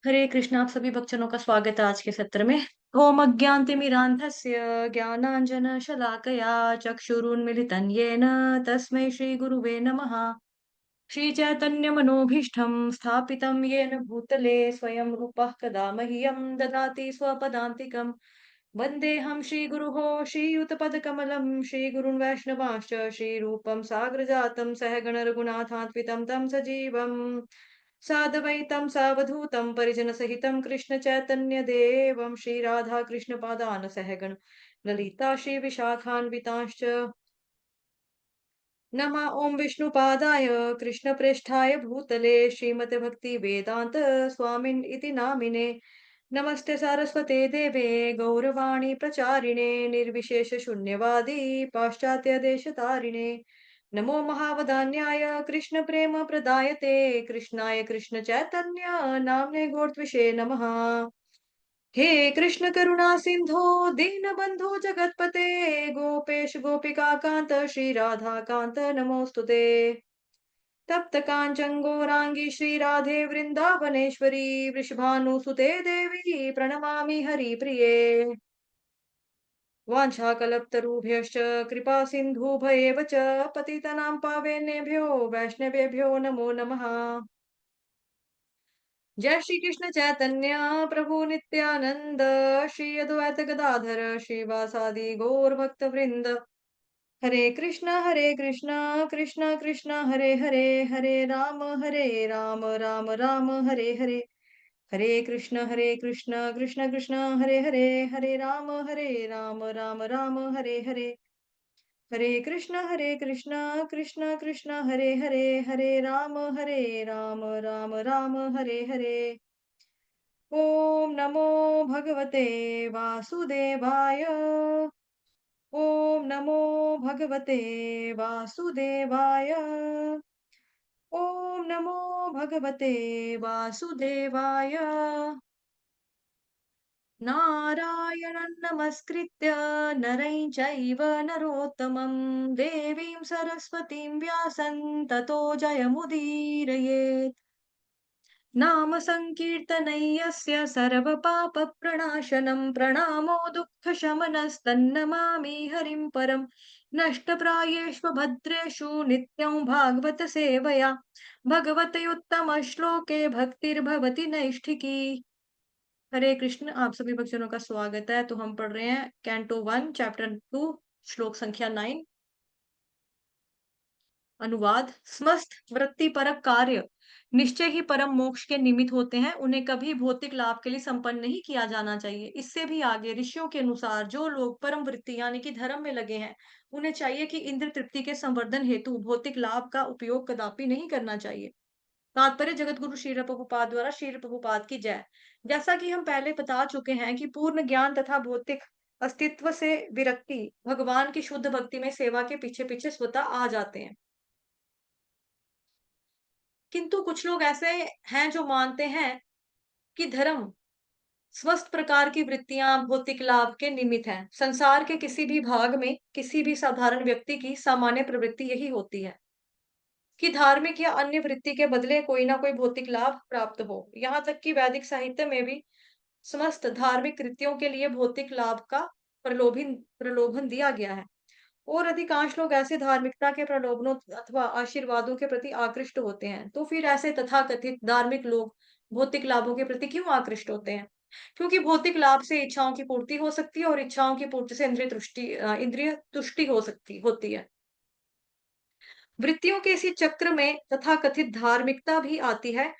हरे कृष्ण। आप सभी भक्तजनों का स्वागत है आज के सत्र में। ओम अज्ञानतिमिरान्धस्य ज्ञानाञ्जनशलाकया चक्षुरुन्मिलितं येन तस्मै श्रीगुरुवे नमः। श्रीचैतन्यमनोभीष्टं स्थापितं येन भूतले स्वयं रूपः कदा मह्यं ददाति स्वपदान्तिकम्। वन्देऽहं श्रीगुरुः श्रीयुतपदकमलं श्रीगुरुन् वैष्णवांश्च श्रीरूपं साग्रजातं सहगण रघुनाथान्वितं तं सजीवम् साद्वैतं सावधूतं परिजनसहितं कृष्णचैतन्यदेवं श्रीराधाकृष्णपादान् सहगण ललिता श्रीविशाखान्वितांश्च नमः ॐ विष्णुपादाय कृष्णप्रेष्ठाय भूतले श्रीमते भक्तिवेदान्त स्वामिन् इति नामिने नमस्ते सारस्वते देवे गौरवाणी प्रचारिणे निर्विशेषशून्यवादी पाश्चात्यदेशतारिणे नमो महावदान्याय कृष्णप्रेमप्रदायते कृष्णाय कृष्णचैतन्य नाम्ने घोरत्विषे नमः। हे कृष्ण करुणा सिंधो दीनबंधो जगतपते गोपेश गोपिका कांत श्री राधा कांत नमोस्तुते तप्त कांचन गौरांगी श्री राधे वृंदावनेश्वरी वृषभानुसुते देवी प्रणमामि हरिप्रिये वाञ्छाकल्पतरुभ्यश्च कृपा सिन्धुभ्येव च पतितनां पावनेभ्यो वैष्णवेभ्यो नमो नमः। जय श्री कृष्ण चैतन्य प्रभु नित्यानंद श्री अद्वैत गदाधर श्रीवासादि गौर भक्त वृंद हरे कृष्ण कृष्ण कृष्ण हरे हरे हरे राम राम राम हरे हरे हरे कृष्ण कृष्ण कृष्ण हरे राम राम हरे हरे हरे कृष्ण कृष्ण कृष्ण हरे राम राम हरे हरे। ओम नमो भगवते वासुदेवाय। ओम नमो भगवते वासुदेवाय। ओम नमो भगवते वासुदेवाय। नारायणं नमस्कृत्य नरं चैव नरोत्तमं देवीं सरस्वतीं व्यासं ततो जयमुदीरयेत्। नाम संकीर्तनय्यस्य सर्वपापप्रणाशनं प्रणामो दुःखशमनस्तन्नमामि हरिं परं नष्टप्रायेष्व भद्रेषु नित्यं भागवत सेवया भगवतयुत्तमश्लोके भक्तिर्भवति नैष्ठिकी। हरे कृष्ण। आप सभी भक्तजनों का स्वागत है। तो हम पढ़ रहे हैं कैंटो 1 चैप्टर 2 श्लोक संख्या 9। अनुवाद। समस्त वृत्ति परक कार्य निश्चय ही परम मोक्ष के निमित्त होते हैं, उन्हें कभी भौतिक लाभ के लिए संपन्न नहीं किया जाना चाहिए। इससे भी आगे ऋषियों के अनुसार जो लोग परम वृत्ति यानी कि धर्म में लगे हैं, उन्हें चाहिए कि इंद्र तृप्ति के संवर्धन हेतु भौतिक लाभ का उपयोग कदापि नहीं करना चाहिए। तात्पर्य जगत गुरु श्रील प्रभुपाद द्वारा श्रील प्रभुपाद की जय। जैसा कि हम पहले बता चुके हैं कि पूर्ण ज्ञान तथा भौतिक अस्तित्व से विरक्ति भगवान की शुद्ध भक्ति में सेवा के पीछे पीछे स्वतः आ जाते हैं। किंतु कुछ लोग ऐसे हैं जो मानते हैं कि धर्म स्वस्थ प्रकार की वृत्तियां भौतिक लाभ के निमित्त हैं। संसार के किसी भी भाग में किसी भी साधारण व्यक्ति की सामान्य प्रवृत्ति यही होती है कि धार्मिक या अन्य वृत्ति के बदले कोई ना कोई भौतिक लाभ प्राप्त हो। यहाँ तक कि वैदिक साहित्य में भी समस्त धार्मिक कृत्यों के लिए भौतिक लाभ का प्रलोभन प्रलोभन दिया गया है। और अधिकांश लोग ऐसे धार्मिकता के प्रलोभनों अथवा आशीर्वादों के प्रति आकृष्ट होते हैं। तो फिर ऐसे तथाकथित धार्मिक लोग भौतिक लाभों के प्रति क्यों आकृष्ट होते हैं? क्योंकि भौतिक लाभ से इच्छाओं की पूर्ति हो सकती है और इच्छाओं की पूर्ति से इंद्रिय तुष्टि हो सकती होती है। वृत्तियों के इसी चक्र में तथाकथित धार्मिकता भी आती है,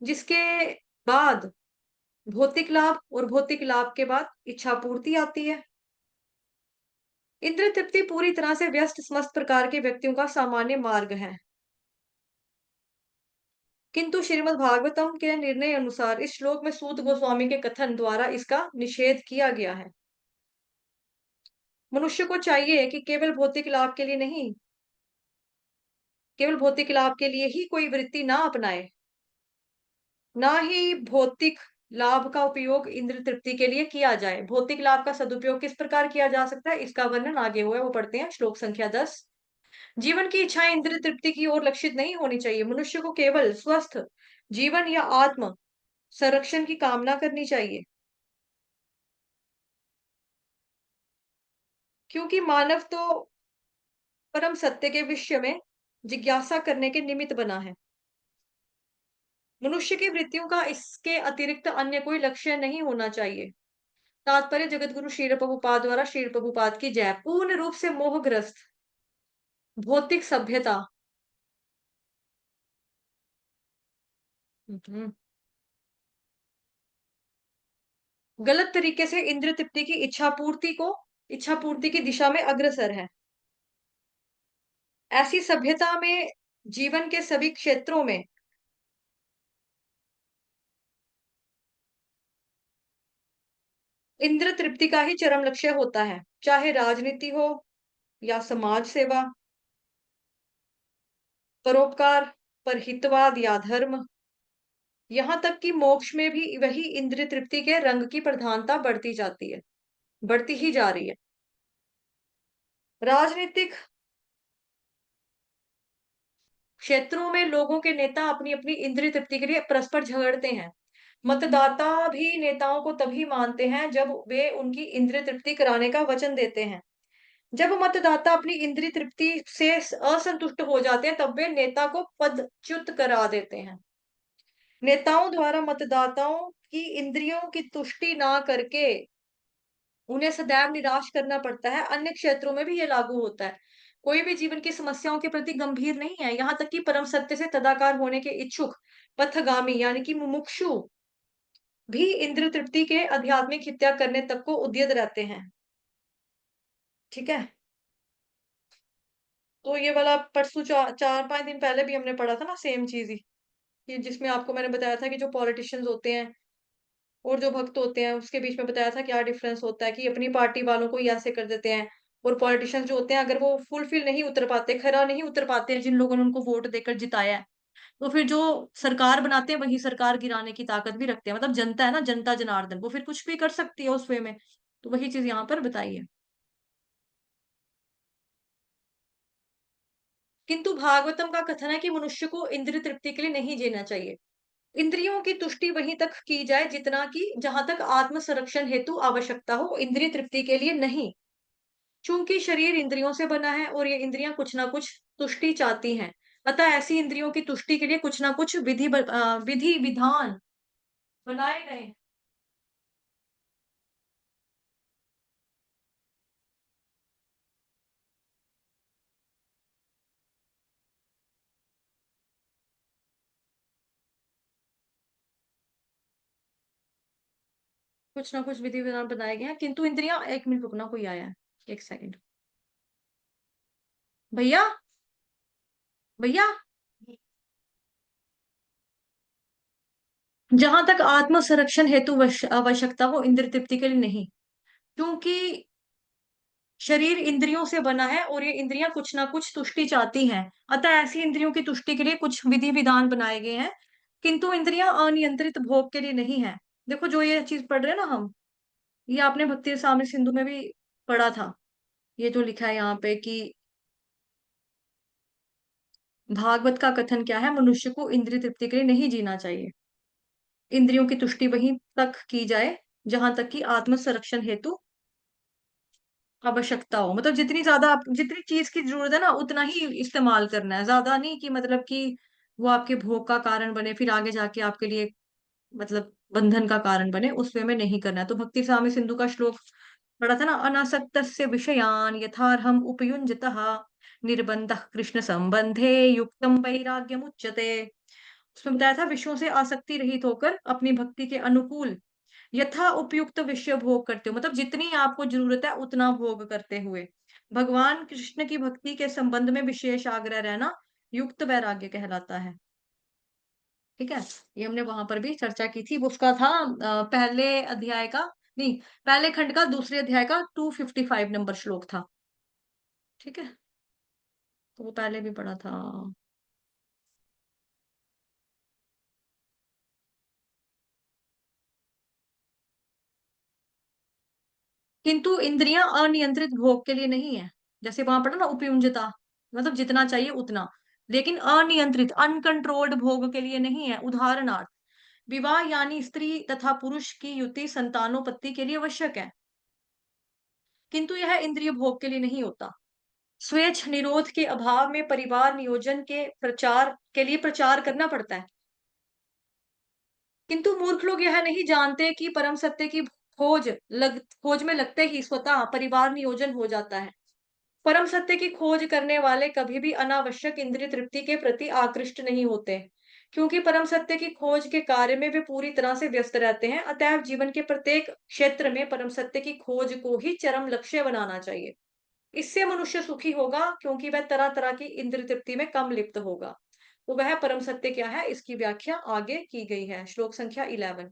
जिसके बाद भौतिक लाभ और भौतिक लाभ के बाद इच्छा पूर्ति आती है। इंद्रिय तृप्ति पूरी तरह से व्यस्त समस्त प्रकार के व्यक्तियों का सामान्य मार्ग है। किंतु श्रीमद् भागवतम के निर्णय अनुसार इस श्लोक में सूत गोस्वामी के कथन द्वारा इसका निषेध किया गया है। मनुष्य को चाहिए कि केवल भौतिक लाभ के लिए ही कोई वृत्ति ना अपनाए, ना ही भौतिक लाभ का उपयोग इंद्र तृप्ति के लिए किया जाए। भौतिक लाभ का सदुपयोग किस प्रकार किया जा सकता है, इसका वर्णन आगे हुआ है, वो पढ़ते हैं श्लोक संख्या 10। जीवन की इच्छाएं इंद्रिय तृप्ति की ओर लक्षित नहीं होनी चाहिए। मनुष्य को केवल स्वस्थ जीवन या आत्म संरक्षण की कामना करनी चाहिए, क्योंकि मानव तो परम सत्य के विषय में जिज्ञासा करने के निमित्त बना है। मनुष्य की वृत्तियों का इसके अतिरिक्त अन्य कोई लक्ष्य नहीं होना चाहिए। तात्पर्य जगतगुरु श्रील प्रभुपाद द्वारा श्रील प्रभुपाद की जय। पूर्ण रूप से मोहग्रस्त भौतिक सभ्यता। हम्म, गलत तरीके से इंद्रिय तृप्ति की इच्छा पूर्ति की दिशा में अग्रसर है। ऐसी सभ्यता में जीवन के सभी क्षेत्रों में इंद्र तृप्ति का ही चरम लक्ष्य होता है, चाहे राजनीति हो या समाज सेवा, परोपकार, परहितवाद या धर्म, यहाँ तक कि मोक्ष में भी वही इंद्रिय तृप्ति के रंग की प्रधानता बढ़ती जाती है, बढ़ती ही जा रही है। राजनीतिक क्षेत्रों में लोगों के नेता अपनी अपनी इंद्रिय तृप्ति के लिए परस्पर झगड़ते हैं। मतदाता भी नेताओं को तभी मानते हैं जब वे उनकी इंद्रिय तृप्ति कराने का वचन देते हैं। जब मतदाता अपनी इंद्रिय तृप्ति से असंतुष्ट हो जाते हैं, तब वे नेता को पदच्युत करा देते हैं। नेताओं द्वारा मतदाताओं की इंद्रियों की तुष्टि ना करके उन्हें सदैव निराश करना पड़ता है। अन्य क्षेत्रों में भी ये लागू होता है। कोई भी जीवन की समस्याओं के प्रति गंभीर नहीं है, यहाँ तक कि परम सत्य से तदाकार होने के इच्छुक पथगामी यानी कि मुमुक्षु भी इंद्रिय तृप्ति के आध्यात्मिक हत्या करने तक को उद्यत रहते हैं। ठीक है। तो ये वाला परसों 4-5 दिन पहले भी हमने पढ़ा था ना, सेम चीज ही, कि जिसमें आपको मैंने बताया था कि जो पॉलिटिशियंस होते हैं और जो भक्त होते हैं उसके बीच में बताया था क्या डिफरेंस होता है, कि अपनी पार्टी वालों को ही ऐसे कर देते हैं। और पॉलिटिशियंस जो होते हैं, अगर वो फुलफिल नहीं उतर पाते, खरा नहीं उतर पाते हैं, जिन लोगों ने उनको वोट देकर जिताया है, तो फिर जो सरकार बनाते हैं वही सरकार गिराने की ताकत भी रखते हैं। मतलब जनता है ना, जनता जनार्दन, वो फिर कुछ भी कर सकती है उस वे में। तो वही चीज यहाँ पर बताई है। किंतु भागवतम का कथन है कि मनुष्य को इंद्रिय तृप्ति के लिए नहीं जीना चाहिए। इंद्रियों की तुष्टि वहीं तक की जाए जितना कि जहां तक आत्म संरक्षण हेतु आवश्यकता हो, इंद्रिय तृप्ति के लिए नहीं। चूंकि शरीर इंद्रियों से बना है और ये इंद्रियां कुछ ना कुछ तुष्टि चाहती हैं, अतः ऐसी इंद्रियों की तुष्टि के लिए कुछ ना कुछ विधि विधान बनाए गए। कुछ ना कुछ विधि विधान बनाए गए हैं, किंतु इंद्रियां, एक मिनट रुकना, कोई आया है, एक सेकंड। भैया, भैया, जहां तक आत्म संरक्षण हेतु आवश्यकता हो, इंद्रिय तृप्ति के लिए नहीं। क्योंकि शरीर इंद्रियों से बना है और ये इंद्रियां कुछ ना कुछ तुष्टि चाहती हैं, अतः ऐसी इंद्रियों की तुष्टि के लिए कुछ विधि विधान बनाए गए हैं, किंतु इंद्रियां अनियंत्रित भोग के लिए नहीं है। देखो जो ये चीज पढ़ रहे हैं ना हम, ये आपने भक्ति रसामृत सिंधु में भी पढ़ा था। ये जो लिखा है यहाँ पे कि भागवत का कथन क्या है, मनुष्य को इंद्रिय तृप्ति के लिए नहीं जीना चाहिए। इंद्रियों की तुष्टि वहीं तक की जाए जहां तक कि आत्म संरक्षण हेतु आवश्यकता हो। मतलब जितनी ज्यादा जितनी चीज की जरूरत है ना, उतना ही इस्तेमाल करना है, ज्यादा नहीं कि मतलब कि वो आपके भोग का कारण बने, फिर आगे जाके आपके लिए मतलब बंधन का कारण बने, उस वे में नहीं करना है। तो भक्ति स्वामी सिंधु का श्लोक पढ़ा था ना, अनासक्तस्य विषयान यथार्हम उपयुञ्जतः निर्बंध कृष्ण संबंधे युक्तम वैराग्यम उच्यते। उसमें बताया था, विषयों से आसक्ति रहित होकर अपनी भक्ति के अनुकूल यथा उपयुक्त विषय भोग करते हो, मतलब जितनी आपको जरूरत है उतना भोग करते हुए भगवान कृष्ण की भक्ति के संबंध में विशेष आग्रह रहना युक्त वैराग्य कहलाता है। ठीक है। ये हमने वहां पर भी चर्चा की थी। वो उसका था पहले अध्याय का, नहीं, पहले खंड का दूसरे अध्याय का 255 नंबर श्लोक था। ठीक है। तो वो पहले भी पढ़ा था। किंतु इंद्रियां अनियंत्रित भोग के लिए नहीं है। जैसे वहां पढ़ा ना, उपयुंजता, मतलब जितना चाहिए उतना। लेकिन अनियंत्रित अनकंट्रोल्ड भोग के लिए नहीं है। उदाहरणार्थ, विवाह यानी स्त्री तथा पुरुष की युति संतानोत्पत्ति के लिए आवश्यक है, किंतु यह इंद्रिय भोग के लिए नहीं होता। स्वेच्छ निरोध के अभाव में परिवार नियोजन के प्रचार के लिए प्रचार करना पड़ता है। किंतु मूर्ख लोग यह नहीं जानते कि परम सत्य की खोज में लगते ही स्वतः परिवार नियोजन हो जाता है। परम सत्य की खोज करने वाले कभी भी अनावश्यक इंद्रिय तृप्ति के प्रति आकृष्ट नहीं होते, क्योंकि परम सत्य की खोज के कार्य में वे पूरी तरह से व्यस्त रहते हैं। अतएव जीवन के प्रत्येक क्षेत्र में परम सत्य की खोज को ही चरम लक्ष्य बनाना चाहिए। इससे मनुष्य सुखी होगा, क्योंकि वह तरह तरह की इंद्रिय तृप्ति में कम लिप्त होगा। तो वह परम सत्य क्या है, इसकी व्याख्या आगे की गई है। श्लोक संख्या 11।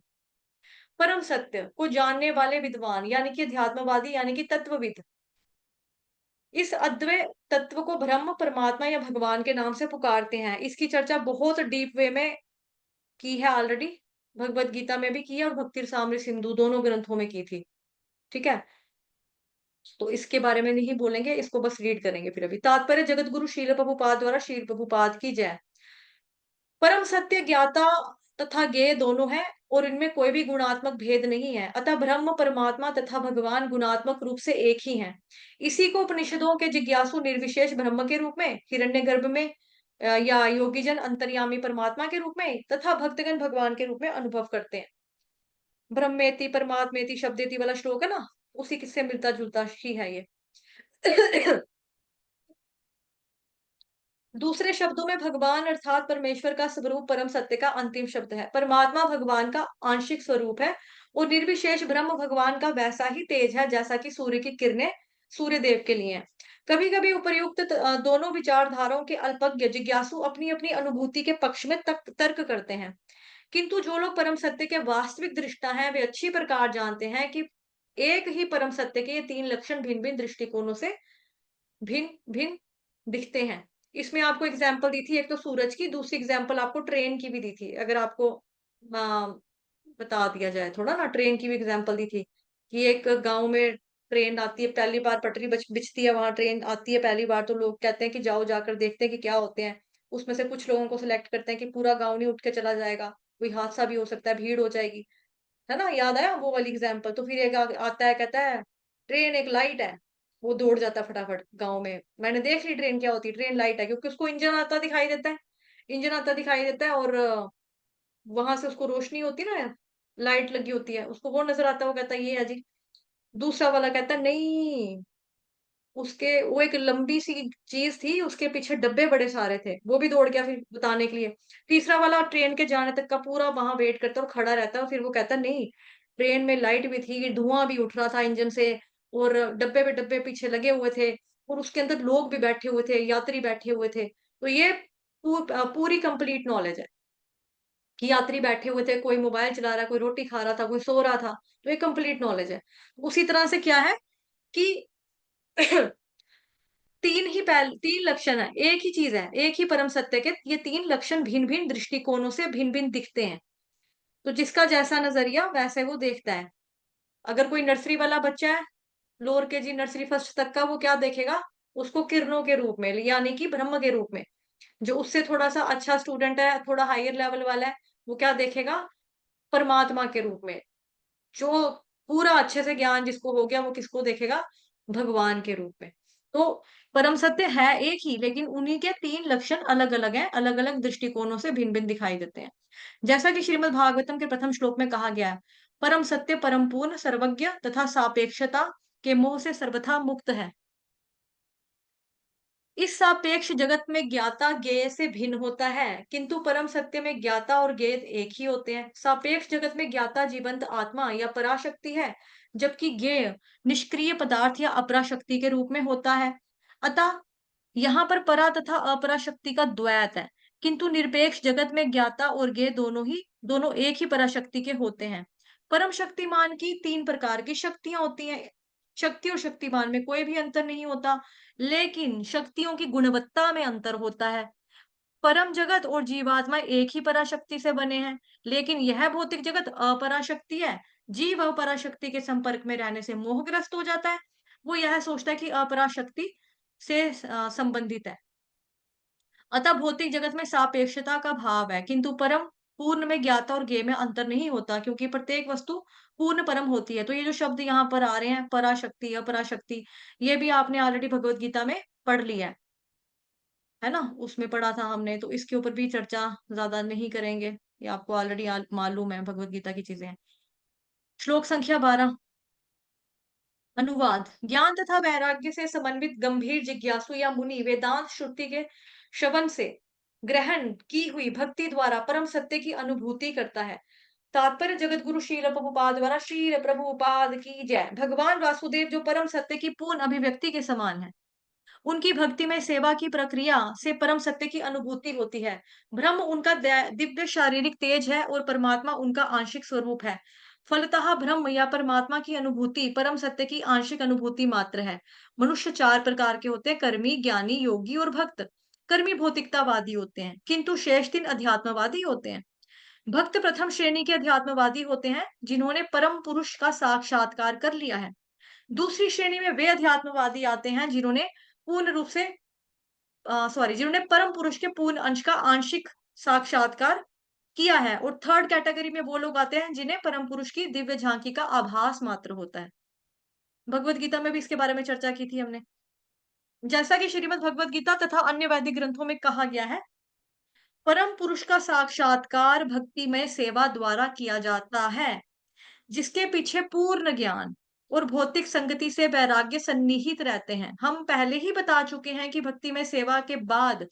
परम सत्य को जानने वाले विद्वान यानी कि अध्यात्मवादी यानी कि तत्वविद इस अद्वैय तत्व को ब्रह्म, परमात्मा या भगवान के नाम से पुकारते हैं। इसकी चर्चा बहुत डीप वे में की है ऑलरेडी। भगवत गीता में भी की है और भक्ति रसामृत सिंधु दोनों ग्रंथों में की थी। ठीक है? तो इसके बारे में नहीं बोलेंगे, इसको बस रीड करेंगे फिर अभी। तात्पर्य जगत गुरु शील प्रभुपाद द्वारा शील प्रभुपाद की जय। परम सत्य ज्ञाता तथा ज्ञेय दोनों है और इनमें कोई भी गुणात्मक भेद नहीं है। अतः ब्रह्म, परमात्मा तथा भगवान गुणात्मक रूप से एक ही हैं। इसी को उपनिषदों के जिज्ञासु निर्विशेष ब्रह्म के रूप में, हिरण्यगर्भ में या योगीजन अंतर्यामी परमात्मा के रूप में तथा भक्तगण भगवान के रूप में अनुभव करते हैं। ब्रह्मेति परमात्मेति शब्देति वाला श्लोक है ना, उसी किससे मिलता जुलता ही है ये। दूसरे शब्दों में भगवान अर्थात परमेश्वर का स्वरूप परम सत्य का अंतिम शब्द है। परमात्मा भगवान का आंशिक स्वरूप है और निर्विशेष ब्रह्म भगवान का वैसा ही तेज है जैसा कि सूर्य की किरणें सूर्य देव के लिए हैं। कभी-कभी उपर्युक्त दोनों विचारधाराओं के अल्पज्ञ जिज्ञासु अपनी-अपनी अनुभूति के पक्ष में तर्क करते हैं। किंतु जो लोग परम सत्य के वास्तविक दृष्टा हैं, वे अच्छी प्रकार जानते हैं कि एक ही परम सत्य के ये तीन लक्षण भिन्न-भिन्न दृष्टिकोणों से भिन्न-भिन्न दिखते हैं। इसमें आपको एग्जांपल दी थी, एक तो सूरज की, दूसरी एग्जांपल आपको ट्रेन की भी दी थी। अगर आपको बता दिया जाए थोड़ा ना, ट्रेन की भी एग्जांपल दी थी कि एक गाँव में ट्रेन आती है, पहली बार पटरी बिछती है, वहाँ ट्रेन आती है पहली बार, तो लोग कहते हैं कि जाओ जाकर देखते हैं कि क्या होते हैं। उसमें से कुछ लोगों को सिलेक्ट करते हैं कि पूरा गाँव नहीं उठ के चला जाएगा, कोई हादसा भी हो सकता है, भीड़ हो जाएगी। है ना? याद आया वो वाली एग्जांपल? तो फिर एक आता है कहता है, ट्रेन एक लाइट है, वो दौड़ जाता है फटाफट गाँव में। मैंने देख ली ट्रेन क्या होती है, ट्रेन लाइट है, क्योंकि उसको इंजन आता दिखाई देता है। इंजन आता दिखाई देता है और वहां से उसको रोशनी होती है ना, लाइट लगी होती है, उसको वो नजर आता है, वो कहता है ये है जी। दूसरा वाला कहता है नहीं, उसके वो एक लंबी सी चीज थी, उसके पीछे डब्बे बड़े सारे थे, वो भी दौड़ गया फिर बताने के लिए। तीसरा वाला ट्रेन के जाने तक का पूरा वहां वेट करता है और खड़ा रहता है, फिर वो कहता है नहीं, ट्रेन में लाइट भी थी, धुआं भी उठ रहा था इंजन से, और डब्बे पे डब्बे पीछे लगे हुए थे, और उसके अंदर लोग भी बैठे हुए थे, यात्री बैठे हुए थे। तो ये पूरी कंप्लीट नॉलेज है कि यात्री बैठे हुए थे, कोई मोबाइल चला रहा है, कोई रोटी खा रहा था, कोई सो रहा था। तो ये कंप्लीट नॉलेज है। उसी तरह से क्या है कि तीन लक्षण है, एक ही चीज है, एक ही परम सत्य के ये तीन लक्षण भिन्न भिन्न दृष्टिकोणों से भिन्न भिन्न दिखते हैं। तो जिसका जैसा नजरिया वैसे वो देखता है। अगर कोई नर्सरी वाला बच्चा है, लोअर केजी नर्सरी फर्स्ट तक का, वो क्या देखेगा, उसको किरणों के रूप में यानी कि ब्रह्म के रूप में। जो उससे थोड़ा सा अच्छा स्टूडेंट है, थोड़ा हायर लेवल वाला है, वो क्या देखेगा, परमात्मा के रूप में। जो पूरा अच्छे से ज्ञान जिसको हो गया, वो किसको देखेगा, भगवान के रूप में। तो परम सत्य है एक ही, लेकिन उन्हीं के तीन लक्षण अलग अलग हैं, अलग अलग दृष्टिकोणों से भिन्न भिन्न दिखाई देते हैं। जैसा कि श्रीमद् भागवतम के प्रथम श्लोक में कहा गया है, परम सत्य परम पूर्ण सर्वज्ञ तथा सापेक्षता के मोह से सर्वथा मुक्त है। इस सापेक्ष जगत में ज्ञाता ज्ञेय से भिन्न होता है, किंतु परम सत्य में ज्ञाता और ज्ञेय एक ही होते हैं। सापेक्ष जगत में ज्ञाता जीवंत आत्मा या पराशक्ति है, जबकि ज्ञेय निष्क्रिय पदार्थ या अपराशक्ति के रूप में होता है। अतः यहाँ पर परा तथा अपराशक्ति का द्वैत है, किंतु निरपेक्ष जगत में ज्ञाता और ज्ञेय दोनों एक ही पराशक्ति के होते हैं। परम शक्तिमान की तीन प्रकार की शक्तियां होती हैं। शक्ति और शक्तिमान में कोई भी अंतर नहीं होता, लेकिन शक्तियों की गुणवत्ता में अंतर होता है। परम जगत और जीवात्मा एक ही पराशक्ति से बने हैं, लेकिन यह भौतिक जगत अपराशक्ति है। जीव अपराशक्ति के संपर्क में रहने से मोहग्रस्त हो जाता है। वो यह सोचता है कि अपराशक्ति से संबंधित है। अतः भौतिक जगत में सापेक्षता का भाव है, किंतु परम पूर्ण में ज्ञाता और ज्ञेय में अंतर नहीं होता क्योंकि प्रत्येक वस्तु पूर्ण परम होती है। तो ये जो शब्द यहाँ पर आ रहे हैं पराशक्ति, अपराशक्ति, ये भी आपने ऑलरेडी भगवत गीता में पढ़ लिया है ना? उसमें पढ़ा था हमने, तो इसके ऊपर भी चर्चा ज़्यादा नहीं करेंगे। ये आपको ऑलरेडी मालूम है भगवत गीता की चीज़ें हैं। श्लोक संख्या 12 अनुवाद ज्ञान तथा वैराग्य से समन्वित गंभीर जिज्ञासु या मुनि वेदांत श्रुति के श्रवण से ग्रहण की हुई भक्ति द्वारा परम सत्य की अनुभूति करता है। तात्पर्य जगत गुरु श्रील प्रभुपाद द्वारा श्रील प्रभुपाद की जय। भगवान वासुदेव जो परम सत्य की पूर्ण अभिव्यक्ति के समान है, उनकी भक्ति में सेवा की प्रक्रिया से परम सत्य की अनुभूति होती है। ब्रह्म उनका दिव्य शारीरिक तेज है और परमात्मा उनका आंशिक स्वरूप है। फलतः ब्रह्म या परमात्मा की अनुभूति परम सत्य की आंशिक अनुभूति मात्र है। मनुष्य चार प्रकार के होते हैं, कर्मी, ज्ञानी, योगी और भक्त। कर्मी भौतिकतावादी होते हैं, किंतु शेष तीन अध्यात्मवादी होते हैं। भक्त प्रथम श्रेणी के अध्यात्मवादी होते हैं जिन्होंने परम पुरुष का साक्षात्कार कर लिया है। दूसरी श्रेणी में वे अध्यात्मवादी आते हैं जिन्होंने पूर्ण रूप से जिन्होंने परम पुरुष के पूर्ण अंश का आंशिक साक्षात्कार किया है, और थर्ड कैटेगरी में वो लोग आते हैं जिन्हें परम पुरुष की दिव्य झांकी का आभास मात्र होता है। भगवत गीता में भी इसके बारे में चर्चा की थी हमने। जैसा कि श्रीमद् भगवत गीता तथा अन्य वैदिक ग्रंथों में कहा गया है, परम पुरुष का साक्षात्कार भक्ति में सेवा द्वारा किया जाता है, जिसके पीछे पूर्ण ज्ञान और भौतिक संगति से वैराग्य सन्निहित रहते हैं। हम पहले ही बता चुके हैं कि भक्ति में सेवा के बाद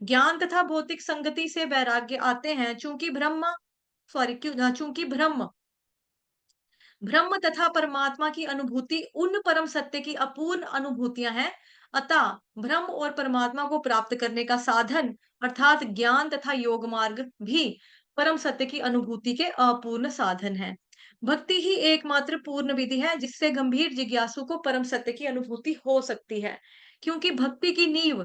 ज्ञान तथा भौतिक संगति से वैराग्य आते हैं। चूंकि ब्रह्म ब्रह्म तथा परमात्मा की अनुभूति उन परम सत्य की अपूर्ण अनुभूतियां हैं, अतः ब्रह्म और परमात्मा को प्राप्त करने का साधन अर्थात ज्ञान तथा योग मार्ग भी परम सत्य की अनुभूति के अपूर्ण साधन है। भक्ति ही एकमात्र पूर्ण विधि है जिससे गंभीर जिज्ञासु को परम सत्य की अनुभूति हो सकती है, क्योंकि भक्ति की नींव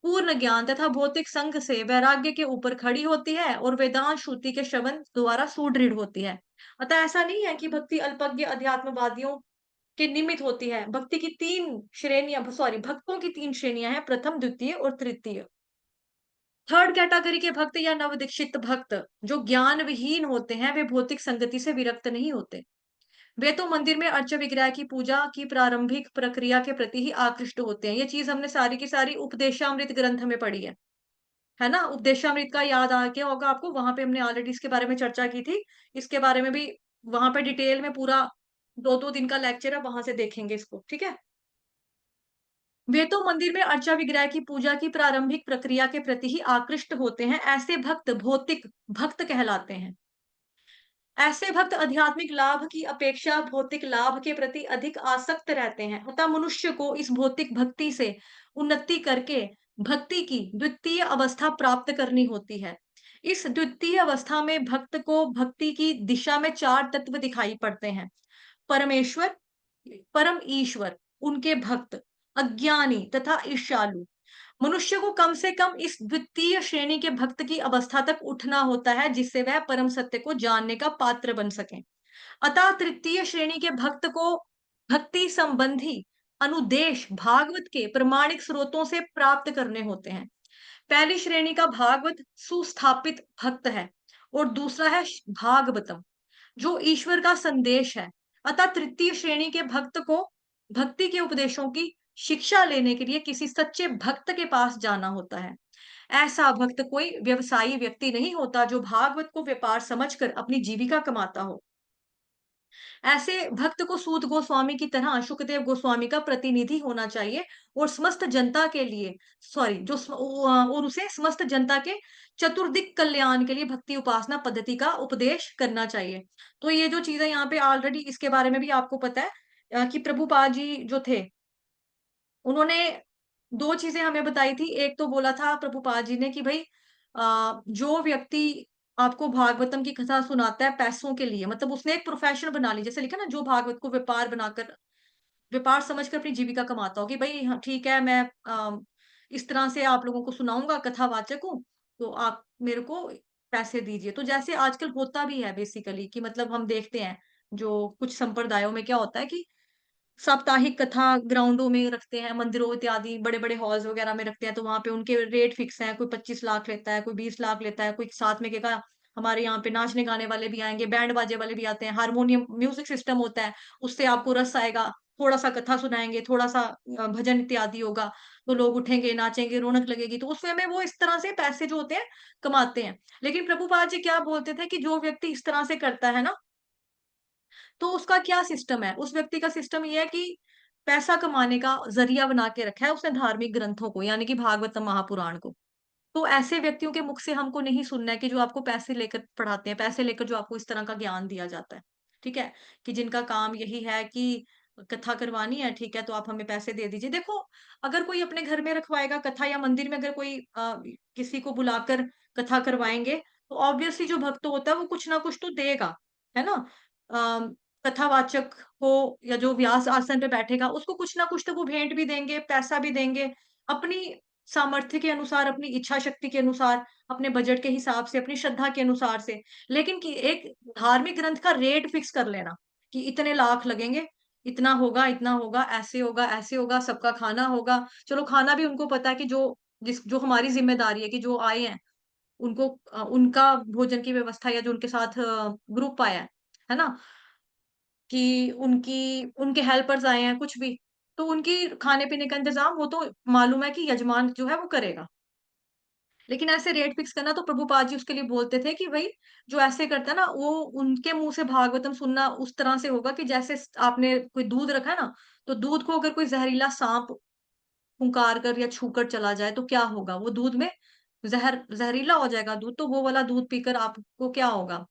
पूर्ण ज्ञान तथा भौतिक संग से वैराग्य के ऊपर खड़ी होती है और वेदांत श्रुति के श्रवण द्वारा सुदृढ़ होती है। अतः ऐसा नहीं है कि भक्ति अल्पज्ञ अध्यात्मवादियों के निमित्त होती है। भक्ति की भक्तों की तीन श्रेणियां हैं, प्रथम, द्वितीय और तृतीय। थर्ड कैटेगरी के भक्त या नवदीक्षित भक्त जो ज्ञान विहीन होते हैं, वे भौतिक संगति से विरक्त नहीं होते। वे तो मंदिर में अर्च विग्रह की पूजा की प्रारंभिक प्रक्रिया के प्रति ही आकृष्ट होते हैं। ये चीज हमने सारी की सारी उपदेशामृत ग्रंथ में पढ़ी है ना? उपदेशामृत का याद आ गया होगा आपको, वहां पे हमने ऑलरेडी इसके बारे में चर्चा की थी। इसके बारे में भी वहां पे डिटेल में पूरा 2-2 दिन का लेक्चर है, वहां से देखेंगे इसको, ठीक है? वे तो मंदिर में अर्चा विग्रह की पूजा की प्रारंभिक प्रक्रिया के प्रति ही आकृष्ट होते हैं। ऐसे भक्त भौतिक भक्त कहलाते हैं। ऐसे भक्त आध्यात्मिक लाभ की अपेक्षा भौतिक लाभ के प्रति अधिक आसक्त रहते हैं। अतः मनुष्य को इस भौतिक भक्ति से उन्नति करके भक्ति की द्वितीय अवस्था प्राप्त करनी होती है। इस द्वितीय अवस्था में भक्त को भक्ति की दिशा में चार तत्व दिखाई पड़ते हैं। परमेश्वर, परम ईश्वर, उनके भक्त, अज्ञानी तथा ईर्ष्यालु। मनुष्य को कम से कम इस द्वितीय श्रेणी के भक्त की अवस्था तक उठना होता है, जिससे वह परम सत्य को जानने का पात्र बन सके। अतः तृतीय श्रेणी के भक्त को भक्ति संबंधी अनुदेश भागवत के प्रमाणिक स्रोतों से प्राप्त करने होते हैं। पहली श्रेणी का भागवत सुस्थापित भक्त है और दूसरा है भागवतम, जो ईश्वर का संदेश है। अतः तृतीय श्रेणी के भक्त को भक्ति के उपदेशों की शिक्षा लेने के लिए किसी सच्चे भक्त के पास जाना होता है। ऐसा भक्त कोई व्यवसायी व्यक्ति नहीं होता जो भागवत को व्यापार समझकर अपनी जीविका कमाता हो। ऐसे भक्त को सूत गोस्वामी की तरह सुखदेव गोस्वामी का प्रतिनिधि होना चाहिए और समस्त जनता के लिए और उसे समस्त जनता के चतुर्दिक कल्याण के लिए भक्ति उपासना पद्धति का उपदेश करना चाहिए। तो ये जो चीजें यहाँ पे ऑलरेडी इसके बारे में भी आपको पता है कि प्रभुपाद जी जो थे, उन्होंने 2 चीज़ें हमें बताई थी। एक तो बोला था प्रभुपाद जी ने कि भई जो व्यक्ति आपको भागवतम की कथा सुनाता है पैसों के लिए, मतलब उसने एक प्रोफ़ेशन बना ली। जैसे लिखा ना, जो भागवत को व्यापार समझकर अपनी जीविका कमाता हो कि भई हाँ, ठीक है, मैं इस तरह से आप लोगों को सुनाऊँगा, कथावाचक हूँ, तो आप मेरे को पैसे दीजिए। तो जैसे आजकल होता भी है बेसिकली कि मतलब हम देखते हैं, जो कुछ संप्रदायों में क्या होता है कि साप्ताहिक कथा ग्राउंडों में रखते हैं, मंदिरों इत्यादि बड़े-बड़े हॉल्स वगैरह में रखते हैं, तो वहाँ पे उनके रेट फिक्स हैं, कोई 25 लाख लेता है, कोई 20 लाख लेता है, कोई साथ में कहेगा हमारे यहाँ पे नाचने गाने वाले भी आएँगे, बैंड बाजे वाले भी आते हैं, हारमोनियम म्यूज़िक सिस्टम होता है, उससे आपको रस आएगा। थोड़ा-सा कथा सुनाएँगे, थोड़ा-सा भजन इत्यादि होगा, तो लोग उठेंगे, नाचेंगे, रौनक लगेगी, तो उस वे में वो इस तरह से पैसे जो होते हैं, कमाते हैं। लेकिन प्रभुपाद जी क्या बोलते थे कि जो व्यक्ति इस तरह से करता है ना, तो उसका क्या सिस्टम है? उस व्यक्ति का सिस्टम ये है कि पैसा कमाने का ज़रिया बना के रखा है उसने धार्मिक ग्रंथों को, यानी कि भागवतम महापुराण को। तो ऐसे व्यक्तियों के मुख से हमको नहीं सुनना है कि जो आपको पैसे लेकर पढ़ाते हैं, पैसे लेकर जो आपको इस तरह का ज्ञान दिया जाता है, ठीक है? कि जिनका काम यही है कि कथा करवानी है, ठीक है, तो आप हमें पैसे दे दीजिए। देखो, अगर कोई अपने घर में रखवाएगा कथा या मंदिर में अगर कोई किसी को बुलाकर कथा करवाएँगे, तो ऑब्वियसली जो भक्त होता है वो कुछ ना कुछ तो देगा, है ना? अ, कथावाचक हो या जो व्यास आसन पे बैठेगा, उसको कुछ ना कुछ तो वो भेंट भी देंगे, पैसा भी देंगे। अपनी सामर्थ्य के अनुसार, अपनी इच्छा शक्ति के अनुसार, अपने बजट के हिसाब से, अपनी श्रद्धा के अनुसार से। लेकिन कि एक धार्मिक ग्रंथ का रेट फिक्स कर लेना कि इतने लाख लगेंगे, इतना होगा, ऐसे होगा, सबका खाना होगा। चलो खाना भी उनको पता है कि जो हमारी ज़िम्मेदारी है कि जो आए हैं, उनको उनका भोजन की व्यवस्था या जो उनके साथ ग्रुप आया है ना? कि उनके हेल्पर्स आए हैं, कुछ भी, तो उनकी खाने-पीने का इंतज़ाम वो तो मालूम है कि यजमान जो है वो करेगा। लेकिन ऐसे रेट फिक्स करना तो प्रभुपाद जी उसके लिए बोलते थे कि भई जो ऐसे करता है ना, वो उनके मुँह से भागवतम सुनना उस तरह से होगा कि जैसे आपने कोई दूध रखा है ना, तो दूध को अगर कोई ज़हरीला साँप फुँकार कर या छूकर चला जाए तो क्या होगा? वो दूध में ज़हरीला हो जाएगा दूध, तो वो वाला दूध पीकर आपको क्या होगा?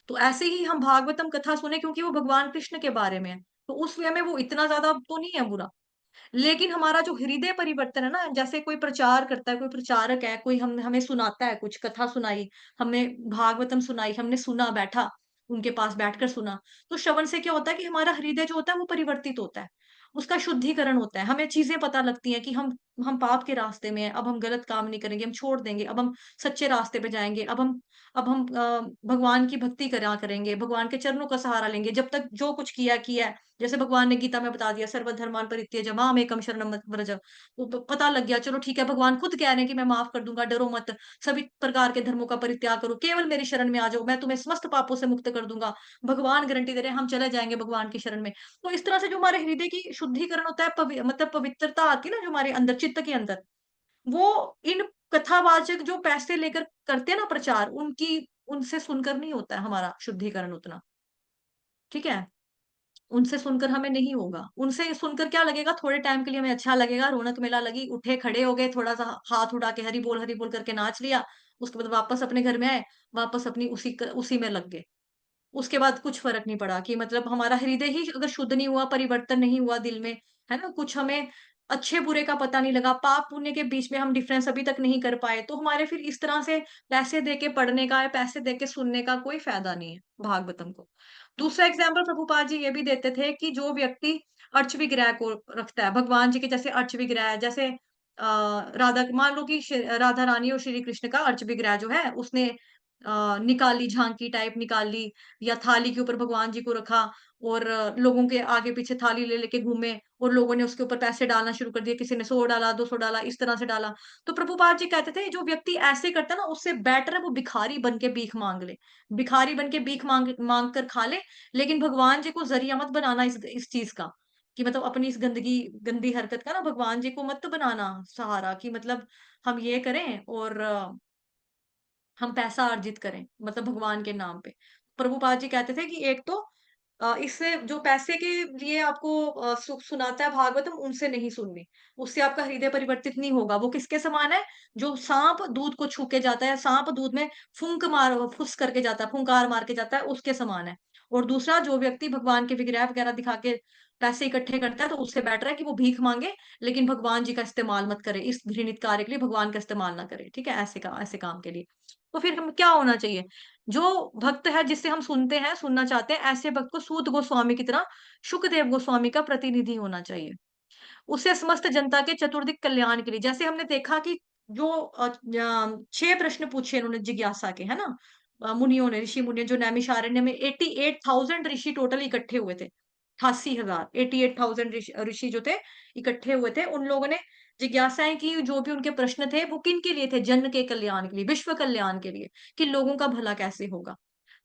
तो ऐसे ही हम भागवतम कथा सुने क्योंकि वो भगवान कृष्ण के बारे में है। तो उस वे में वो इतना ज़्यादा तो नहीं है बुरा। लेकिन हमारा जो हृदय परिवर्तन है ना, जैसे कोई प्रचार करता है, कोई प्रचारक है, कोई हम हमें सुनाता है कुछ कथा सुनाई, हमें भागवतम सुनाई, हमने सुना बैठा, उनके पास बैठकर सुना। तो श्रवण से क्या होता है कि हमारा हृदय जो होता है वो परिवर्तित होता है। उसका शुद्धिकरण होता है। हमें चीज़ें पता लगती हैं कि हम पाप के रास्ते में हैं, अब हम गलत काम नहीं करेंगे, हम छोड़ देंगे, अब हम सच्चे रास्ते पे जाएँगे, अब हम भगवान की भक्ति करा करेंगे, भगवान के चरणों का सहारा लेंगे। जब तक जो कुछ किया है। जैसे भगवान ने गीता में बता दिया सर्वधर्मान् परित्यज्य मामेकं शरणं व्रज। वो पता लग गया चलो ठीक है भगवान खुद कह रहे हैं कि मैं माफ कर दूँगा, डरो मत। सभी प्रकार के धर्मों का परित्याग करो, केवल मेरी शरण में आ जाओ, मैं तुम्हें समस्त पापों से मुक्त कर दूँगा। भगवान गारंटी दे रहे हैं हम चले जाएँगे भगवान की शरण में। तो इस तरह से जो हमारे हृदय की शुद्धिकरण होता है मतलब पवित्रता आती है ना जो हमारे अंदर चित्त के अंदर, वो इन कथावाचक जो पैसे लेकर करते हैं ना प्रचार, उनसे सुनकर नहीं होता है हमारा शुद्धिकरण उतना, ठीक है? उनसे सुनकर हमें नहीं होगा। उनसे सुनकर क्या लगेगा थोड़े टाइम के लिए हमें अच्छा लगेगा, रौनक मेला लगी, उठे खड़े हो गए, थोड़ा-सा हाथ उठा के हरि बोल करके नाच लिया, उसके बाद वापस अपने घर में आए, वापस अपनी उसी में लग गए। उसके बाद कुछ फ़र्क नहीं पड़ा कि मतलब हमारा हृदय ही अगर शुद्ध नहीं हुआ, परिवर्तन नहीं हुआ दिल में, है ना? कुछ हमें अच्छे-बुरे का पता नहीं लगा, पाप-पुण्य के बीच में हम डिफ़रेंस अभी तक नहीं कर पाए, तो हमारे फिर इस तरह से पैसे दे के पढ़ने का या पैसे दे के सुनने का कोई फ़ायदा नहीं है, भागवतम को। दूसरा एग्ज़ाम्पल प्रभुपाद जी ये भी देते थे कि जो व्यक्ति अर्च विग्रह को रखता है, भगवान जी के जैसे अर्च विग्रह है, जैसे राधा मान लो कि राधा रानी और श्री कृष्ण का अर्च विग्रह जो है, उसने निकाली झांकी टाइप निकाल ली या थाली के ऊपर भगवान जी को रखा और लोगों के आगे पीछे थाली ले लेके घूमे और लोगों ने उसके ऊपर पैसे डालना शुरू कर दिए किसी ने 100 डाला 200 डाला इस तरह से डाला तो प्रभुपाद जी कहते थे जो व्यक्ति ऐसे करता है ना उससे बेटर है वो भिखारी बन के भीख मांग ले भिखारी बन के भीख मांग मांग कर खा ले लेकिन भगवान जी को जरिया मत बनाना इस चीज का कि मतलब अपनी इस गंदी हरकत का ना भगवान जी को मत बनाना सहारा कि मतलब हम ये करें और हम पैसा अर्जित करें, मतलब भगवान के नाम पे। प्रभुपाद जी कहते थे कि एक तो इससे जो पैसे के लिए आपको सुनाता है भागवतम, उनसे नहीं सुननी। उससे आपका हृदय परिवर्तित नहीं होगा। वो किसके समान है? जो साँप दूध को छू के जाता है, साँप दूध में फुस करके जाता है, फुंकार मार के जाता है, उसके समान है। और दूसरा जो व्यक्ति भगवान के विग्रह वगैरह दिखा के पैसे इकट्ठे करता है, तो उससे बेटर है कि वो भीख माँगे, लेकिन भगवान जी का इस्तेमाल मत करे। इस घृणित कार्य के लिए भगवान का इस्तेमाल ना करे, ठीक है? ऐसे काम के लिए। तो फिर हम क्या होना चाहिए? जो भक्त है जिससे हम सुनते हैं, सुनना चाहते हैं, ऐसे भक्त को सूत गोस्वामी की तरह शुकदेव गोस्वामी का प्रतिनिधि होना चाहिए। उसे समस्त जनता के चतुर्दिक कल्याण के लिए जैसे हमने देखा कि जो 6 प्रश्न पूछे इन्होंने जिज्ञासा के, है ना? मुनियों ने, ऋषि मुनियों जो नैमिषारण्य में 88,000 ऋषि टोटल इकट्ठे हुए थे। 88,000 88,000 ऋषि ऋषि जो थे, इकट्ठे हुए थे। उन लोगों ने जिज्ञासाएँ की, जो भी उनके प्रश्न थे, वो किन के लिए थे? जन के कल्याण के लिए, विश्व कल्याण के लिए, कि लोगों का भला कैसे होगा।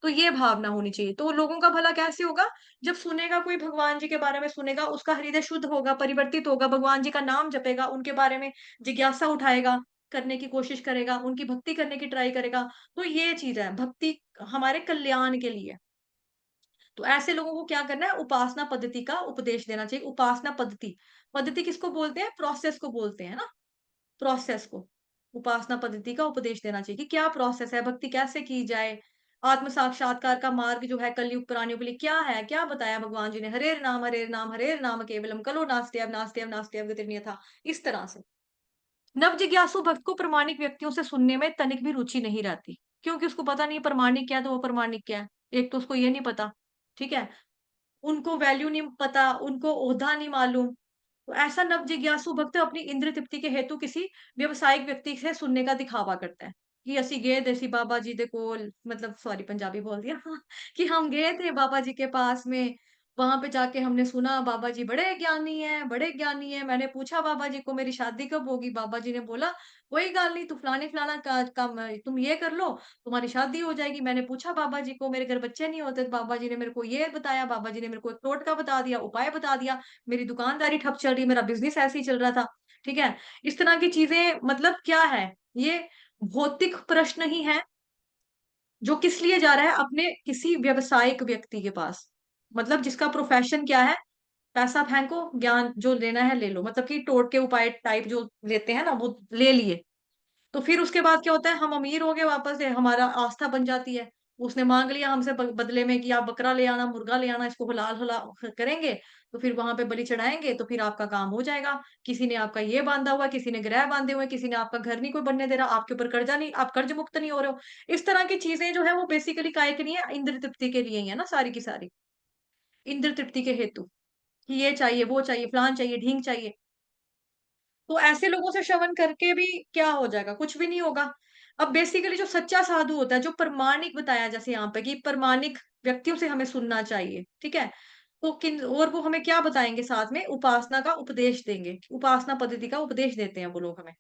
तो ये भावना होनी चाहिए। तो लोगों का भला कैसे होगा? जब सुनेगा कोई भगवान जी के बारे में सुनेगा, उसका हृदय शुद्ध होगा, परिवर्तित होगा, भगवान जी का नाम जपेगा, उनके बारे में जिज्ञासा उठाएगा, करने की कोशिश करेगा, उनकी भक्ति करने की ट्राई करेगा। तो ये चीज़ है, भक्ति हमारे कल्याण के लिए। तो ऐसे लोगों को क्या करना है? उपासना पद्धति का उपदेश देना चाहिए। उपासना पद्धति, पद्धति किसको बोलते हैं? प्रोसेस को बोलते हैं ना, प्रोसेस को। उपासना पद्धति का उपदेश देना चाहिए कि क्या प्रोसेस है, भक्ति कैसे की जाए? आत्म साक्षात्कार का मार्ग जो है कलयुग प्राणियों के लिए क्या है? क्या बताया भगवान जी ने? हरेर नाम हरेर नाम केवलम कलो नास्त्यव नास्त्यव नास्त्यव गतिर्न्यथा। इस तरह से। नव जिज्ञासु भक्त को प्रामाणिक व्यक्तियों से सुनने में तनिक भी रुचि नहीं रहती, क्योंकि उसको पता नहीं है प्रामाणिक क्या है, तो वो प्रामाणिक क्या है। एक तो उसको ये नहीं पता, ठीक है? उनको वैल्यू नहीं पता, उनको ओहदा नहीं मालूम। तो ऐसा नव जिज्ञासु भक्त अपनी इंद्रिय तृप्ति के हेतु किसी व्यावसायिक व्यक्ति से सुनने का दिखावा करता है कि ਅਸੀਂ गए थे सी बाबा जी दे कोल, मतलब सॉरी पंजाबी बोल दिया कि हम गए थे बाबा जी के पास में, वहां पे जाके हमने सुना बाबा जी बड़े ज्ञानी हैं, बड़े ज्ञानी हैं। मैंने पूछा बाबा जी को मेरी शादी कब होगी? बाबा जी ने बोला कोई गाल नहीं, तू फलाने फलाना का काम तुम ये कर लो, तुम्हारी शादी हो जाएगी। मैंने पूछा बाबा जी को, मेरे घर बच्चे नहीं होते, तो बाबा जी ने मेरे को ये बताया, बाबा जी ने मेरे को एक टोटका बता दिया, उपाय बता दिया। मेरी दुकानदारी ठप चल रही है, मेरा बिज़नेस ऐसे ही चल रहा था, ठीक है? इस तरह की चीज़ें मतलब क्या है, ये भौतिक प्रश्न ही हैं, जो किस लिए जा रहा है? अपने किसी व्यावसायिक व्यक्ति के पास। मतलब जिसका प्रोफ़ेशन क्या है? पैसा फेंको, ज्ञान जो लेना है ले लो। मतलब कि टोटके उपाय टाइप जो लेते हैं ना, वो ले लिए। तो फिर उसके बाद क्या होता है, हम अमीर हो गए वापस से, हमारा आस्था बन जाती है। उसने माँग लिया हमसे बदले में कि आप बकरा ले आना, मुर्गा ले आना, इसको हुलाल-हुला करेंगे, तो फिर वहाँ पे बलि चढ़ाएँगे, तो फिर आपका काम हो जाएगा। किसी ने आपका ये बाँधा हुआ है, किसी ने ग्रह बाँधे हुए हैं, किसी ने आपका घर नहीं कोई बनने दे रहा, आपके ऊपर कर्जा नहीं, आप कर्ज मुक्त नहीं हो रहे हो। इस तरह की चीज़ें जो है वो बेसिकली काहे के लिए है? इंद्रिय तृप्ति के लिए ही है ना सारी की सारी। इंद्रिय तृप्ति के हेतु, कि ये चाहिए, वो चाहिए, फलान चाहिए, ढींग चाहिए। तो ऐसे लोगों से श्रवण करके भी क्या हो जाएगा? कुछ भी नहीं होगा। अब बेसिकली जो सच्चा साधु होता है, जो प्रामाणिक बताया जैसे यहाँ पे कि प्रामाणिक व्यक्तियों से हमें सुनना चाहिए, ठीक है? तो किन और वो हमें क्या बताएँगे साथ में? उपासना का उपदेश देंगे। उपासना पद्धति का उपदेश देते हैं वो लोग हमें।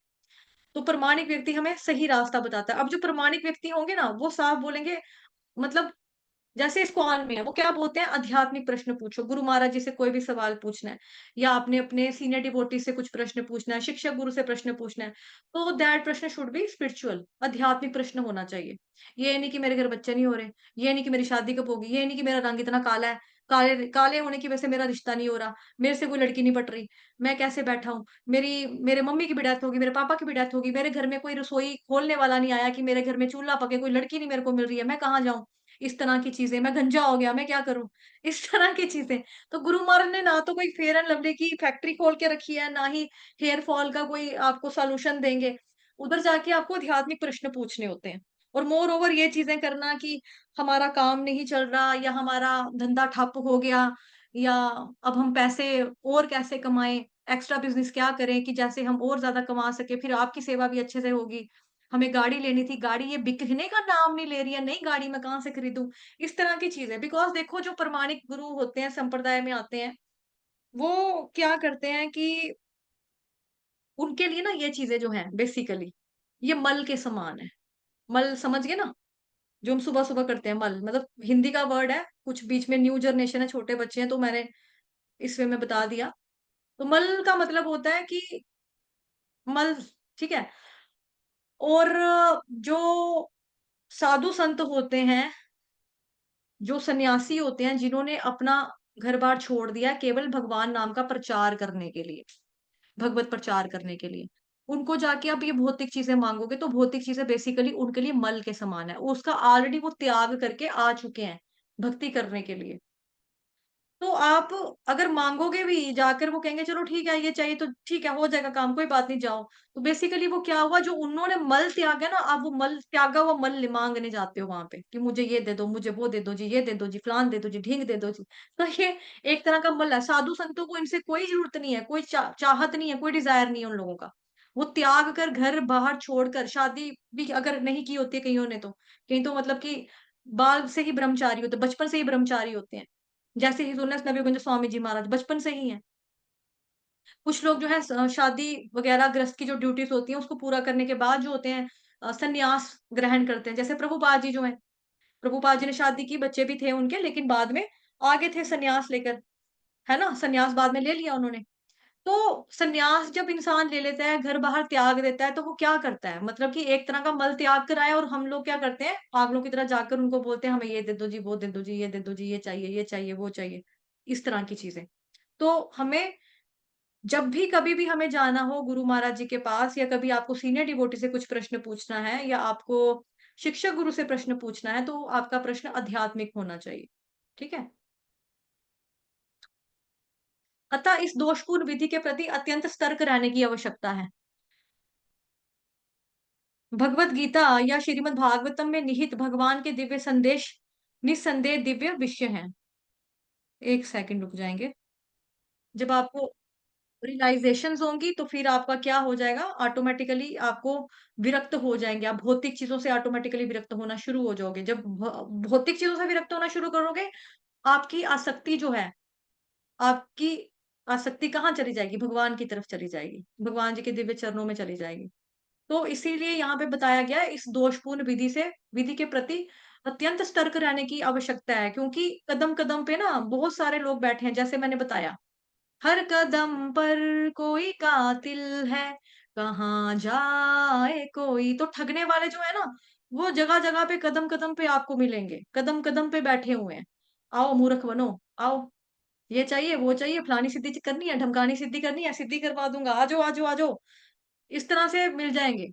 तो प्रामाणिक व्यक्ति हमें सही रास्ता बताता है। अब जो प्रामाणिक व्यक्ति होंगे ना, वो साफ बोलेंगे, मतलब जैसे इस्कॉन में है, वो क्या बोलते हैं आध्यात्मिक प्रश्न पूछो, गुरु महाराज जी से कोई भी सवाल पूछना है या आपने अपने सीनियर डिवोटी से कुछ प्रश्न पूछना है, शिक्षक गुरु से प्रश्न पूछना है, तो दैट प्रश्न शुड बी स्पिरिचुअल, आध्यात्मिक प्रश्न होना चाहिए। ये नहीं कि मेरे घर बच्चे नहीं हो रहे, ये नहीं कि मेरी शादी कब होगी, ये नहीं कि मेरा रंग इतना काला है, काले काले होने की वजह से मेरा रिश्ता नहीं हो रहा, मेरे से कोई लड़की नहीं पट रही, मैं कैसे बैठा हूँ, मेरे मम्मी की भी डेथ होगी, मेरे पापा की भी डेथ होगी, मेरे घर में कोई रसोई खोलने वाला नहीं आया कि मेरे घर में चूल्हा पके, कोई लड़की नहीं मेरे को मिल रही है, मैं कहाँ जाऊँ? इस तरह की चीज़ें, मैं गंजा हो गया, मैं क्या करूँ? इस तरह की चीज़ें। तो गुरु महाराज ने ना तो कोई फेयर एंड लवली की फैक्ट्री खोल के रखी है, ना ही हेयर फॉल का कोई आपको सॉल्यूशन देंगे। उधर जाके आपको आध्यात्मिक प्रश्न पूछने होते हैं। और मोर ओवर ये चीज़ें करना कि हमारा काम नहीं चल रहा या हमारा धंधा ठप हो गया या अब हम पैसे और कैसे कमाएँ, एक्स्ट्रा बिज़नेस क्या करें कि जैसे हम और ज़्यादा कमा सकें, फिर आपकी सेवा भी अच्छे से होगी। हमें गाड़ी लेनी थी, गाड़ी ये बिकने का नाम नहीं ले रही है, नई गाड़ी मैं कहाँ से खरीदूँ? इस तरह की चीज़ें। बिकॉज़ देखो जो प्रामाणिक गुरु होते हैं, संप्रदाय में आते हैं, वो क्या करते हैं कि उनके लिए ना ये चीज़ें जो हैं बेसिकली, ये मल के समान है। मल समझ गए ना? जो हम सुबह-सुबह करते हैं मल, मतलब हिंदी का वर्ड है, कुछ बीच में न्यू जनरेशन है, छोटे बच्चे हैं तो मैंने इस वे में बता दिया। तो मल का मतलब होता है कि मल, ठीक है? और जो साधु संत होते हैं, जो सन्यासी होते हैं जिन्होंने अपना घर-बार छोड़ दिया है केवल भगवान नाम का प्रचार करने के लिए, भगवत प्रचार करने के लिए। उनको जाके आप ये भौतिक चीज़ें माँगोगे तो भौतिक चीज़ें बेसिकली उनके लिए मल के समान है। उसका ऑलरेडी वो त्याग करके आ चुके हैं, भक्ति करने के लिए। तो आप अगर माँगोगे भी जाकर वो कहेंगे चलो ठीक है, ये चाहिए तो ठीक है, हो जाएगा काम, कोई बात नहीं जाओ। तो बेसिकली वो क्या हुआ जो उन्होंने मल त्यागा ना, आप वो मल त्यागा हुआ मल माँगने जाते हो वहाँ पे कि मुझे ये दे दो, मुझे वो दे दो जी, ये दे दो जी, फलान दे दो जी, ढींग दे दो जी। तो ये एक तरह का मल है। साधु संतों को इनसे कोई ज़रूरत नहीं है, कोई चाहत नहीं है, कोई डिज़ायर नहीं है उन लोगों का। वो त्याग कर घर-बार छोड़कर शादी भी अगर नहीं की होती है कइयों ने तो, कहीं तो मतलब कि बाल से ही ब्रह्मचारी होते हैं, बचपन से ही ब्रह्मचारी होते हैं। जैसे ही सुना नवीगंज स्वामी जी महाराज बचपन से ही हैं। कुछ लोग जो है शादी वगैरह गृहस्थ की जो ड्यूटीज़ होती हैं उसको पूरा करने के बाद जो होते हैं संन्यास ग्रहण करते हैं। जैसे प्रभुपाद जी जो हैं, प्रभुपाद जी ने शादी की, बच्चे भी थे उनके लेकिन बाद में आगे थे संन्यास लेकर, है ना? संन्यास बाद में ले लिया उन्होंने। तो संन्यास जब इंसान ले लेता है, घर-बार त्याग देता है, तो वो क्या करता है? मतलब कि एक तरह का मल त्याग कर आया और हम लोग क्या करते हैं, पागलों की तरह जाकर उनको बोलते हैं, "हमें ये दे दो जी, वो दे दो जी, ये दे दो जी, ये चाहिए, वो चाहिए।" इस तरह की चीज़ें। तो हमें जब भी कभी भी हमें जाना हो गुरु महाराज जी के पास या कभी आपको सीनियर डिवोटी से कुछ प्रश्न पूछना है या आपको शिक्षक गुरु से प्रश्न पूछना है, तो आपका प्रश्न आध्यात्मिक होना चाहिए। ठीक है? अतः इस दोषपूर्ण विधि के प्रति अत्यंत सतर्क रहने की आवश्यकता है। भगवत गीता या श्रीमद् भागवतम में निहित भगवान के दिव्य संदेश निस्संदेह दिव्य विषय हैं। 1 सेकंड रुक जाएँगे। जब आपको रियलाइज़ेशंस होंगी तो फिर आपका क्या हो जाएगा ऑटोमैटिकली आपको विरक्त हो जाएँगे। आप भौतिक चीज़ों से ऑटोमैटिकली विरक्त होना शुरू हो जाओगे। जब भौतिक चीज़ों से विरक्त होना शुरू करोगे, आपकी आसक्ति जो है, आपकी आसक्ति कहाँ चली जाएगी? भगवान की तरफ चली जाएगी। भगवान जी के दिव्य चरणों में चली जाएगी। तो इसीलिए यहाँ पे बताया गया है इस दोषपूर्ण विधि के प्रति अत्यंत सतर्क रहने की आवश्यकता है क्योंकि कदम-कदम पे ना बहुत सारे लोग बैठे हैं जैसे मैंने बताया, हर कदम पर कोई कातिल है, कहाँ जाए कोई तो ठगने वाले जो है ना, वो जगह-जगह पे कदम-कदम पे आपको मिलेंगे, कदम-कदम पे बैठे हुए हैं। आओ मूर्ख बनो, आओ, ये चाहिए, वो चाहिए, फलानी सिद्धि करनी है, ढमकानी सिद्धि करनी है, सिद्धि करवा दूँगा, आ जाओ, आ जाओ, आ जाओ। इस तरह से मिल जाएँगे।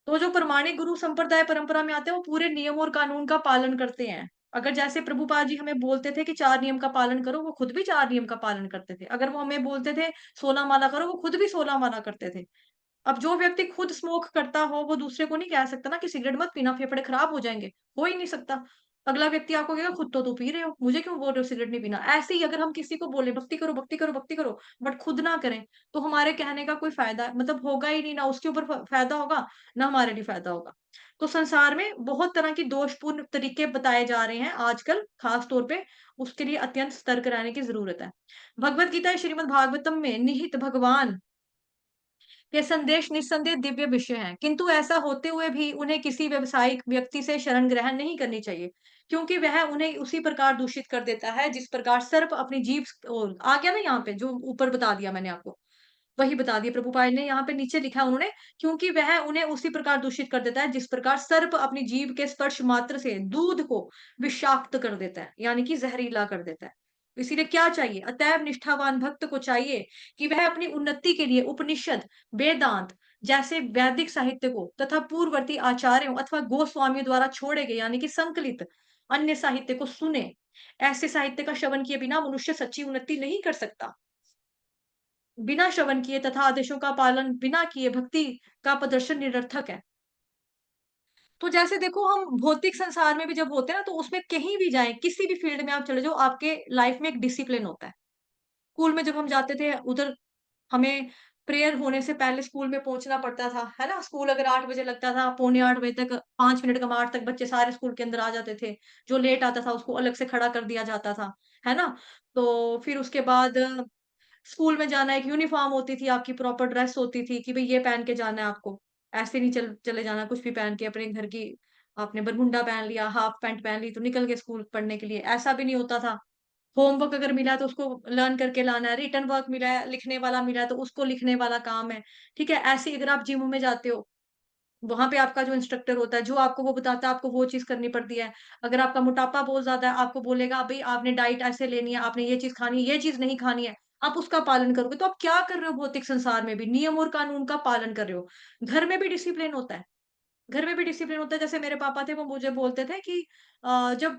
तो जो प्रमाणिक गुरु संप्रदाय परंपरा में आते हैं, वो पूरे नियम और कानून का पालन करते हैं। अगर जैसे प्रभुपाद जी हमें बोलते थे कि 4 नियम का पालन करो, वो खुद भी 4 नियम का पालन करते थे। अगर वो हमें बोलते थे 16 माला करो, वो खुद भी 16 माला करते थे। अब जो व्यक्ति खुद स्मोक करता हो, वो दूसरे को नहीं कह सकता ना कि सिगरेट मत पीना, फेफड़े खराब हो जाएँगे। हो ही नहीं सकता। अगला व्यक्ति आपको कहेगा खुद तो पी रहे हो, मुझे क्यों बोल रहे हो सिगरेट नहीं पीना? ऐसे ही अगर हम किसी को बोले भक्ति करो, भक्ति करो, भक्ति करो, बट खुद ना करें, तो हमारे कहने का कोई फ़ायदा मतलब होगा ही नहीं, ना उसके ऊपर फ़ायदा होगा, ना हमारे लिए फ़ायदा होगा। तो संसार में बहुत तरह की दोषपूर्ण तरीके बताए जा रहे हैं आजकल, खास तौर पे उसके लिए अत्यंत सतर्क रहने की ज़रूरत है। भगवद गीता, श्रीमद् भागवतम में निहित भगवान ये संदेश निस्संदेह दिव्य विषय हैं, किंतु ऐसा होते हुए भी उन्हें किसी व्यावसायिक व्यक्ति से शरण ग्रहण नहीं करनी चाहिए, क्योंकि वह उन्हें उसी प्रकार दूषित कर देता है, जिस प्रकार सर्प अपनी जीभ आ गया ना यहाँ पे जो ऊपर बता दिया मैंने आपको, वही बता दिया प्रभुपाद ने यहाँ पे नीचे लिखा उन्होंने, क्योंकि वह उन्हें उसी प्रकार दूषित कर देता है, जिस प्रकार सर्प अपनी जीभ के स्पर्श मात्र से दूध को विषाक्त कर देता है, यानी कि जहरीला कर देता है। इसीलिए क्या चाहिए? अतएव निष्ठावान भक्त को चाहिए कि वह अपनी उन्नति के लिए उपनिषद वेदांत जैसे वैदिक साहित्य को तथा पूर्ववर्ती आचार्यों अथवा गोस्वामियों द्वारा छोड़े गए यानी कि संकलित अन्य साहित्य को सुने। ऐसे साहित्य का श्रवण किए बिना मनुष्य सच्ची उन्नति नहीं कर सकता। बिना श्रवण किए तथा आदेशों का पालन बिना किए भक्ति का प्रदर्शन निरर्थक है। तो जैसे देखो हम भौतिक संसार में भी जब होते हैं ना तो उसमें कहीं भी जाएँ, किसी भी फील्ड में आप चले जाओ, आपके लाइफ में एक डिसिप्लिन होता है। स्कूल में जब हम जाते थे उधर हमें प्रेयर होने से पहले स्कूल में पहुँचना पड़ता था, है ना? स्कूल अगर 8 बजे लगता था, पौने 8 बजे तक 5 मिनट कम 8 तक बच्चे सारे स्कूल के अंदर आ जाते थे। जो लेट आता था उसको अलग से खड़ा कर दिया जाता था, है ना? तो फिर उसके बाद स्कूल में जाना एक यूनिफ़ॉर्म होती थी, आपकी प्रॉपर ड्रेस होती थी कि भई ये पहन के जाना है आपको। ऐसे नहीं चले जाना कुछ भी पहन के अपने घर की आपने बरमूडा पहन लिया, हाफ पैंट पहन ली तो निकल गए स्कूल पढ़ने के लिए, ऐसा भी नहीं होता था। होमवर्क अगर मिला है तो उसको लर्न करके लाना है, रिटन वर्क मिला है, लिखने वाला मिला है तो उसको लिखने वाला काम है, ठीक है? ऐसे ही अगर आप जिम में जाते हो, वहाँ पे आपका जो इंस्ट्रक्टर होता है, जो आपको वो बताता है, आपको वो चीज़ करनी पड़ती है। अगर आपका मोटापा बहुत ज़्यादा है, आपको बोलेगा भई आपने डाइट ऐसे लेनी है, आपने ये चीज़ खानी है, ये चीज़ नहीं खानी है, आप उसका पालन करोगे, तो आप क्या कर रहे हो भौतिक संसार में भी? नियम और कानून का पालन कर रहे हो। घर में भी डिसिप्लिन होता है। घर में भी डिसिप्लिन होता है, जैसे मेरे पापा थे वो मुझे बोलते थे कि जब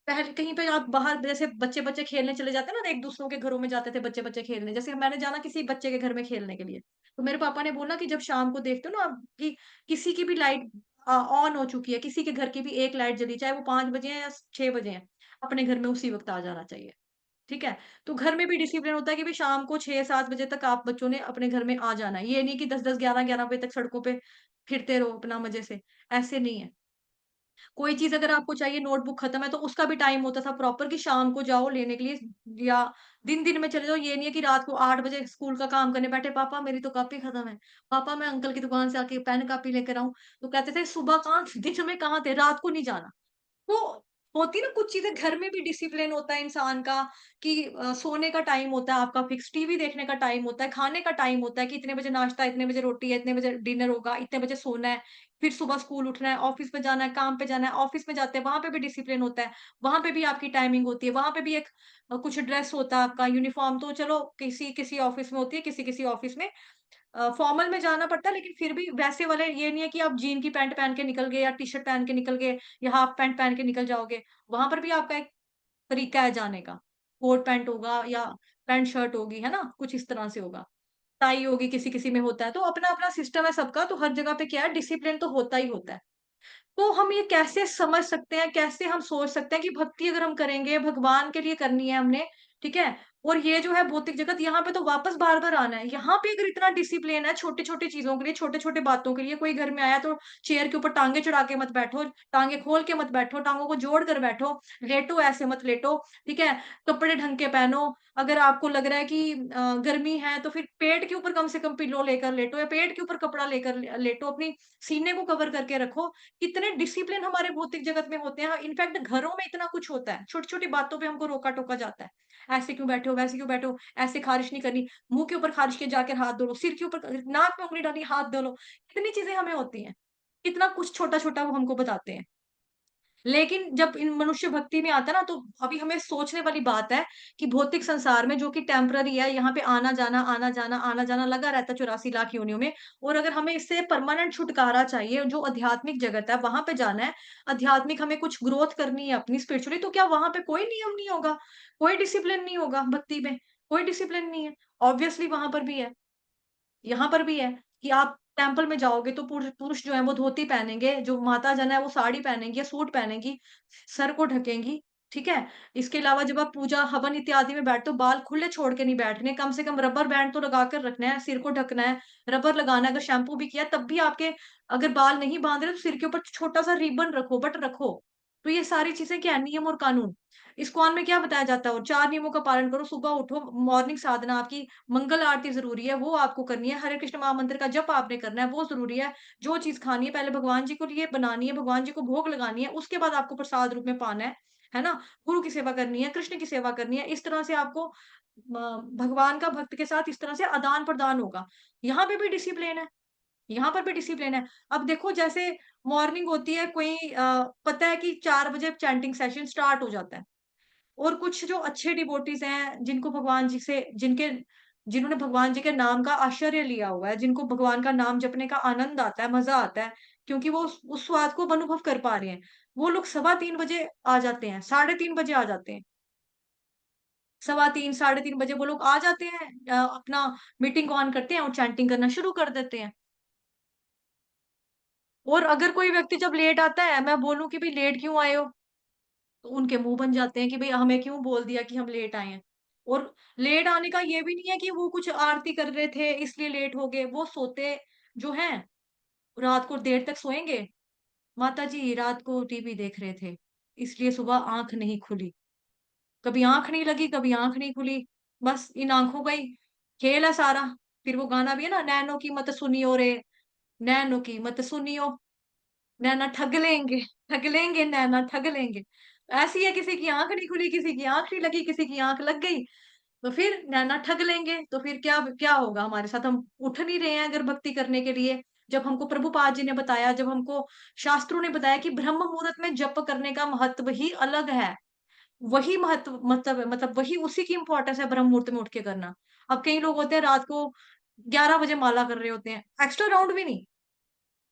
पहले कहीं पे आप बाहर जैसे बच्चे-बच्चे खेलने चले जाते हैं ना, तो एक-दूसरों के घरों में जाते थे बच्चे-बच्चे खेलने। जैसे मैंने जाना किसी बच्चे के घर में खेलने के लिए, तो मेरे पापा ने बोला कि जब शाम को देखते हो ना आप कि किसी की भी लाइट ऑन हो चुकी है, किसी के घर की भी एक लाइट जली, चाहे वो 5 बजे हैं या 6 बजे हैं, अपने घर में उसी वक़्त आ जाना चाहिए। ठीक है? तो घर में भी डिसिप्लिन होता है कि भई शाम को 6-7 बजे तक आप बच्चों ने अपने घर में आ जाना है। ये नहीं कि 10-10, 11-11 बजे तक सड़कों पे फिरते रहो अपना मज़े से, ऐसे नहीं है। कोई चीज़ अगर आपको चाहिए, नोटबुक खत्म है, तो उसका भी टाइम होता था प्रॉपर कि शाम को जाओ लेने के लिए, या दिन-दिन में चले जाओ। ये नहीं है कि रात को 8 बजे स्कूल का काम करने बैठे, पापा मेरी तो कॉपी खत्म है, पापा मैं अंकल की दुकान से आके पेन कॉपी लेकर आऊँ। तो कहते थे सुबह कहाँ दिन में कहाँ थे, रात को नहीं जाना। तो होती ना कुछ चीज़ें, घर में भी डिसिप्लिन होता है इंसान का कि सोने का टाइम होता है आपका फिक्स, टीवी देखने का टाइम होता है, खाने का टाइम होता है कि इतने बजे नाश्ता, इतने बजे रोटी है, इतने बजे डिनर होगा, इतने बजे सोना है, फिर सुबह स्कूल उठना है, ऑफिस में जाना है, काम पे जाना है, ऑफिस में जाते हैं, वहाँ पे भी डिसिप्लिन होता है, वहाँ पे भी आपकी टाइमिंग होती है, वहाँ पे भी एक कुछ ड्रेस होता है आपका यूनिफ़ॉर्म, तो चलो किसी-किसी ऑफिस में होती है, किसी-किसी ऑफिस में फॉर्मल में जाना पड़ता है, लेकिन फिर भी वैसे वाले ये नहीं है कि आप जीन की पैंट पहन के निकल गए या टी-शर्ट पहन के निकल गए या हाफ पैंट पहन के निकल जाओगे। वहाँ पर भी आपका एक तरीका है जाने का। कोट पैंट होगा या पैंट शर्ट होगी, है ना? कुछ इस तरह से होगा। टाई होगी, किसी-किसी में होता है। तो अपना-अपना सिस्टम है सबका, तो हर जगह पे क्या है, डिसिप्लिन तो होता ही होता है। तो हम ये कैसे समझ सकते हैं, कैसे हम सोच सकते हैं कि भक्ति अगर हम करेंगे, भगवान के लिए करनी है हमने, ठीक है? और ये जो है भौतिक जगत, यहाँ पे तो वापस बार-बार आना है। यहाँ पे अगर इतना डिसिप्लिन है छोटी-छोटी चीज़ों के लिए, छोटे-छोटे बातों के लिए, कोई घर में आया तो चेयर के ऊपर टाँगे चढ़ा के मत बैठो, टाँगे खोल के मत बैठो, टाँगों को जोड़ कर बैठो, लेटो ऐसे मत लेटो, ठीक है? कपड़े ढंग के पहनो। अगर आपको लग रहा है कि गर्मी है तो फिर पेट के ऊपर कम से कम पिलो लेकर लेटो, या पेट के ऊपर कपड़ा लेकर लेटो, अपनी सीने को कवर करके रखो। कितने डिसिप्लिन हमारे भौतिक जगत में होते हैं, इनफैक्ट घरों में इतना कुछ होता है, छोटी-छोटी बातों पे हमको रोका-टोका जाता है। ऐसे क्यों बैठे हो, वैसे क्यों बैठे हो, ऐसे ख़ारिश नहीं करनी, मुँह के ऊपर ख़ारिश किए जाकर हाथ धो लो, सिर के ऊपर नाक में उँगली डाली हाथ धो लो, कितनी चीज़ें हमें होती हैं। कितना कुछ छोटा-छोटा वो हमको बताते हैं। लेकिन जब इन मनुष्य भक्ति में आता है ना, तो अभी हमें सोचने वाली बात है कि भौतिक संसार में जो कि टेम्पररी है, यहाँ पे आना-जाना, आना-जाना, आना-जाना लगा रहता है 84 लाख योनियों में, और अगर हमें इससे परमानेंट छुटकारा चाहिए, जो आध्यात्मिक जगत है, वहाँ पे जाना है, आध्यात्मिक हमें कुछ ग्रोथ करनी है अपनी स्पिरिचुअली, तो क्या वहाँ पे कोई नियम नहीं होगा? कोई डिसिप्लिन नहीं होगा भक्ति में? कोई डिसिप्लिन नहीं है। ऑब्वियसली वहाँ पर भी है। यहाँ पर भी है कि आप टेम्पल में जाओगे तो पुरुष पुरुष जो है वो धोती पहनेंगे, जो माता जन है वो साड़ी पहनेंगी या सूट पहनेंगी, सर को ढकेंगी, ठीक है? इसके अलावा जब आप पूजा, हवन इत्यादि में बैठते हो, बाल खुले छोड़ के नहीं बैठने, कम से कम रबर बैंड तो लगा कर रखना है, सिर को ढकना है, रबर लगाना है, अगर शैम्पू भी किया तब भी आपके, अगर बाल नहीं बाँध रहे तो सिर के ऊपर छोटा-सा रिबन रखो, बट रखो। तो ये सारी चीज़ें क्या है, नियम और कानून। इस्कॉन में क्या बताया जाता है, और 4 नियमों का पालन करो, सुबह उठो, मॉर्निंग साधना आपकी, मंगल आरती ज़रूरी है, वो आपको करनी है, हरे कृष्ण महामंत्र का जप आपने करना है, वो ज़रूरी है। जो चीज़ खानी है, पहले भगवान जी को लिए बनानी है, भगवान जी को भोग लगानी है, उसके बाद आपको प्रसाद रूप में पाना है ना? गुरु की सेवा करनी है, कृष्ण की सेवा करनी है, इस तरह से आपको म भगवान का भक्त के साथ इस तरह से आदान-प्रदान होगा। यहाँ पे भी डिसिप्लिन है, यहाँ पर भी डिसिप्लिन है। अब देखो जैसे मॉर्निंग होती है, कोई पता है कि 4 बजे चैंटिंग सेशन स्टार्ट हो जाता है। और कुछ जो अच्छे डिवोटीज़ हैं, जिनको भगवान जी से जिन्होंने भगवान जी के नाम का आश्चर्य लिया हुआ है, जिनको भगवान का नाम जपने का आनंद आता है, मज़ा आता है, क्योंकि वो उस स्वाद को अनुभव कर पा रहे हैं। वो लोग सवा 3 बजे आ जाते हैं, साढ़े 3 बजे आ जाते हैं। सवा 3, साढ़े 3 बजे वो लोग आ जाते हैं, अपना मीटिंग ऑन करते हैं और चैंटिंग करना शुरू कर देते हैं। और अगर कोई व्यक्ति जब लेट आता है, मैं बोलूँ कि भई लेट क्यों आए हो? तो उनके मुँह बन जाते हैं कि भई हमें क्यों बोल दिया कि हम लेट आए हैं। और लेट आने का ये भी नहीं है कि वो कुछ आरती कर रहे थे इसलिए लेट हो गए, वो सोते जो हैं, रात को देर तक सोएँगे, माताजी रात को टीवी देख रहे थे, इसलिए सुबह आँख नहीं खुली। कभी आँख नहीं लगी, कभी आँख नहीं खुली, बस इन आँखों का ही खेल है सारा। फिर वो गाना भी है ना, नैनों की मत सुनियो रे, नैनों की मत सुनियो। नैना ठग लेंगे नैना ठग लेंगे। ऐसी है, किसी की आँख नहीं खुली, किसी की आँख नहीं लगी, किसी की आँख लग गई, तो फिर नैना ठग लेंगे। तो फिर क्या क्या होगा हमारे साथ? हम उठ नहीं रहे हैं अगर भक्ति करने के लिए। जब हमको प्रभुपाद जी ने बताया, जब हमको शास्त्रों ने बताया कि ब्रह्म मुहूर्त में जप करने का महत्व ही अलग है। वही महत्व मतलब वही उसी की इम्पोर्टेंस है ब्रह्म मुहूर्त में उठ के करना। अब कई लोग होते हैं रात को 11 बजे माला कर रहे होते हैं, एक्स्ट्रा राउंड भी नहीं।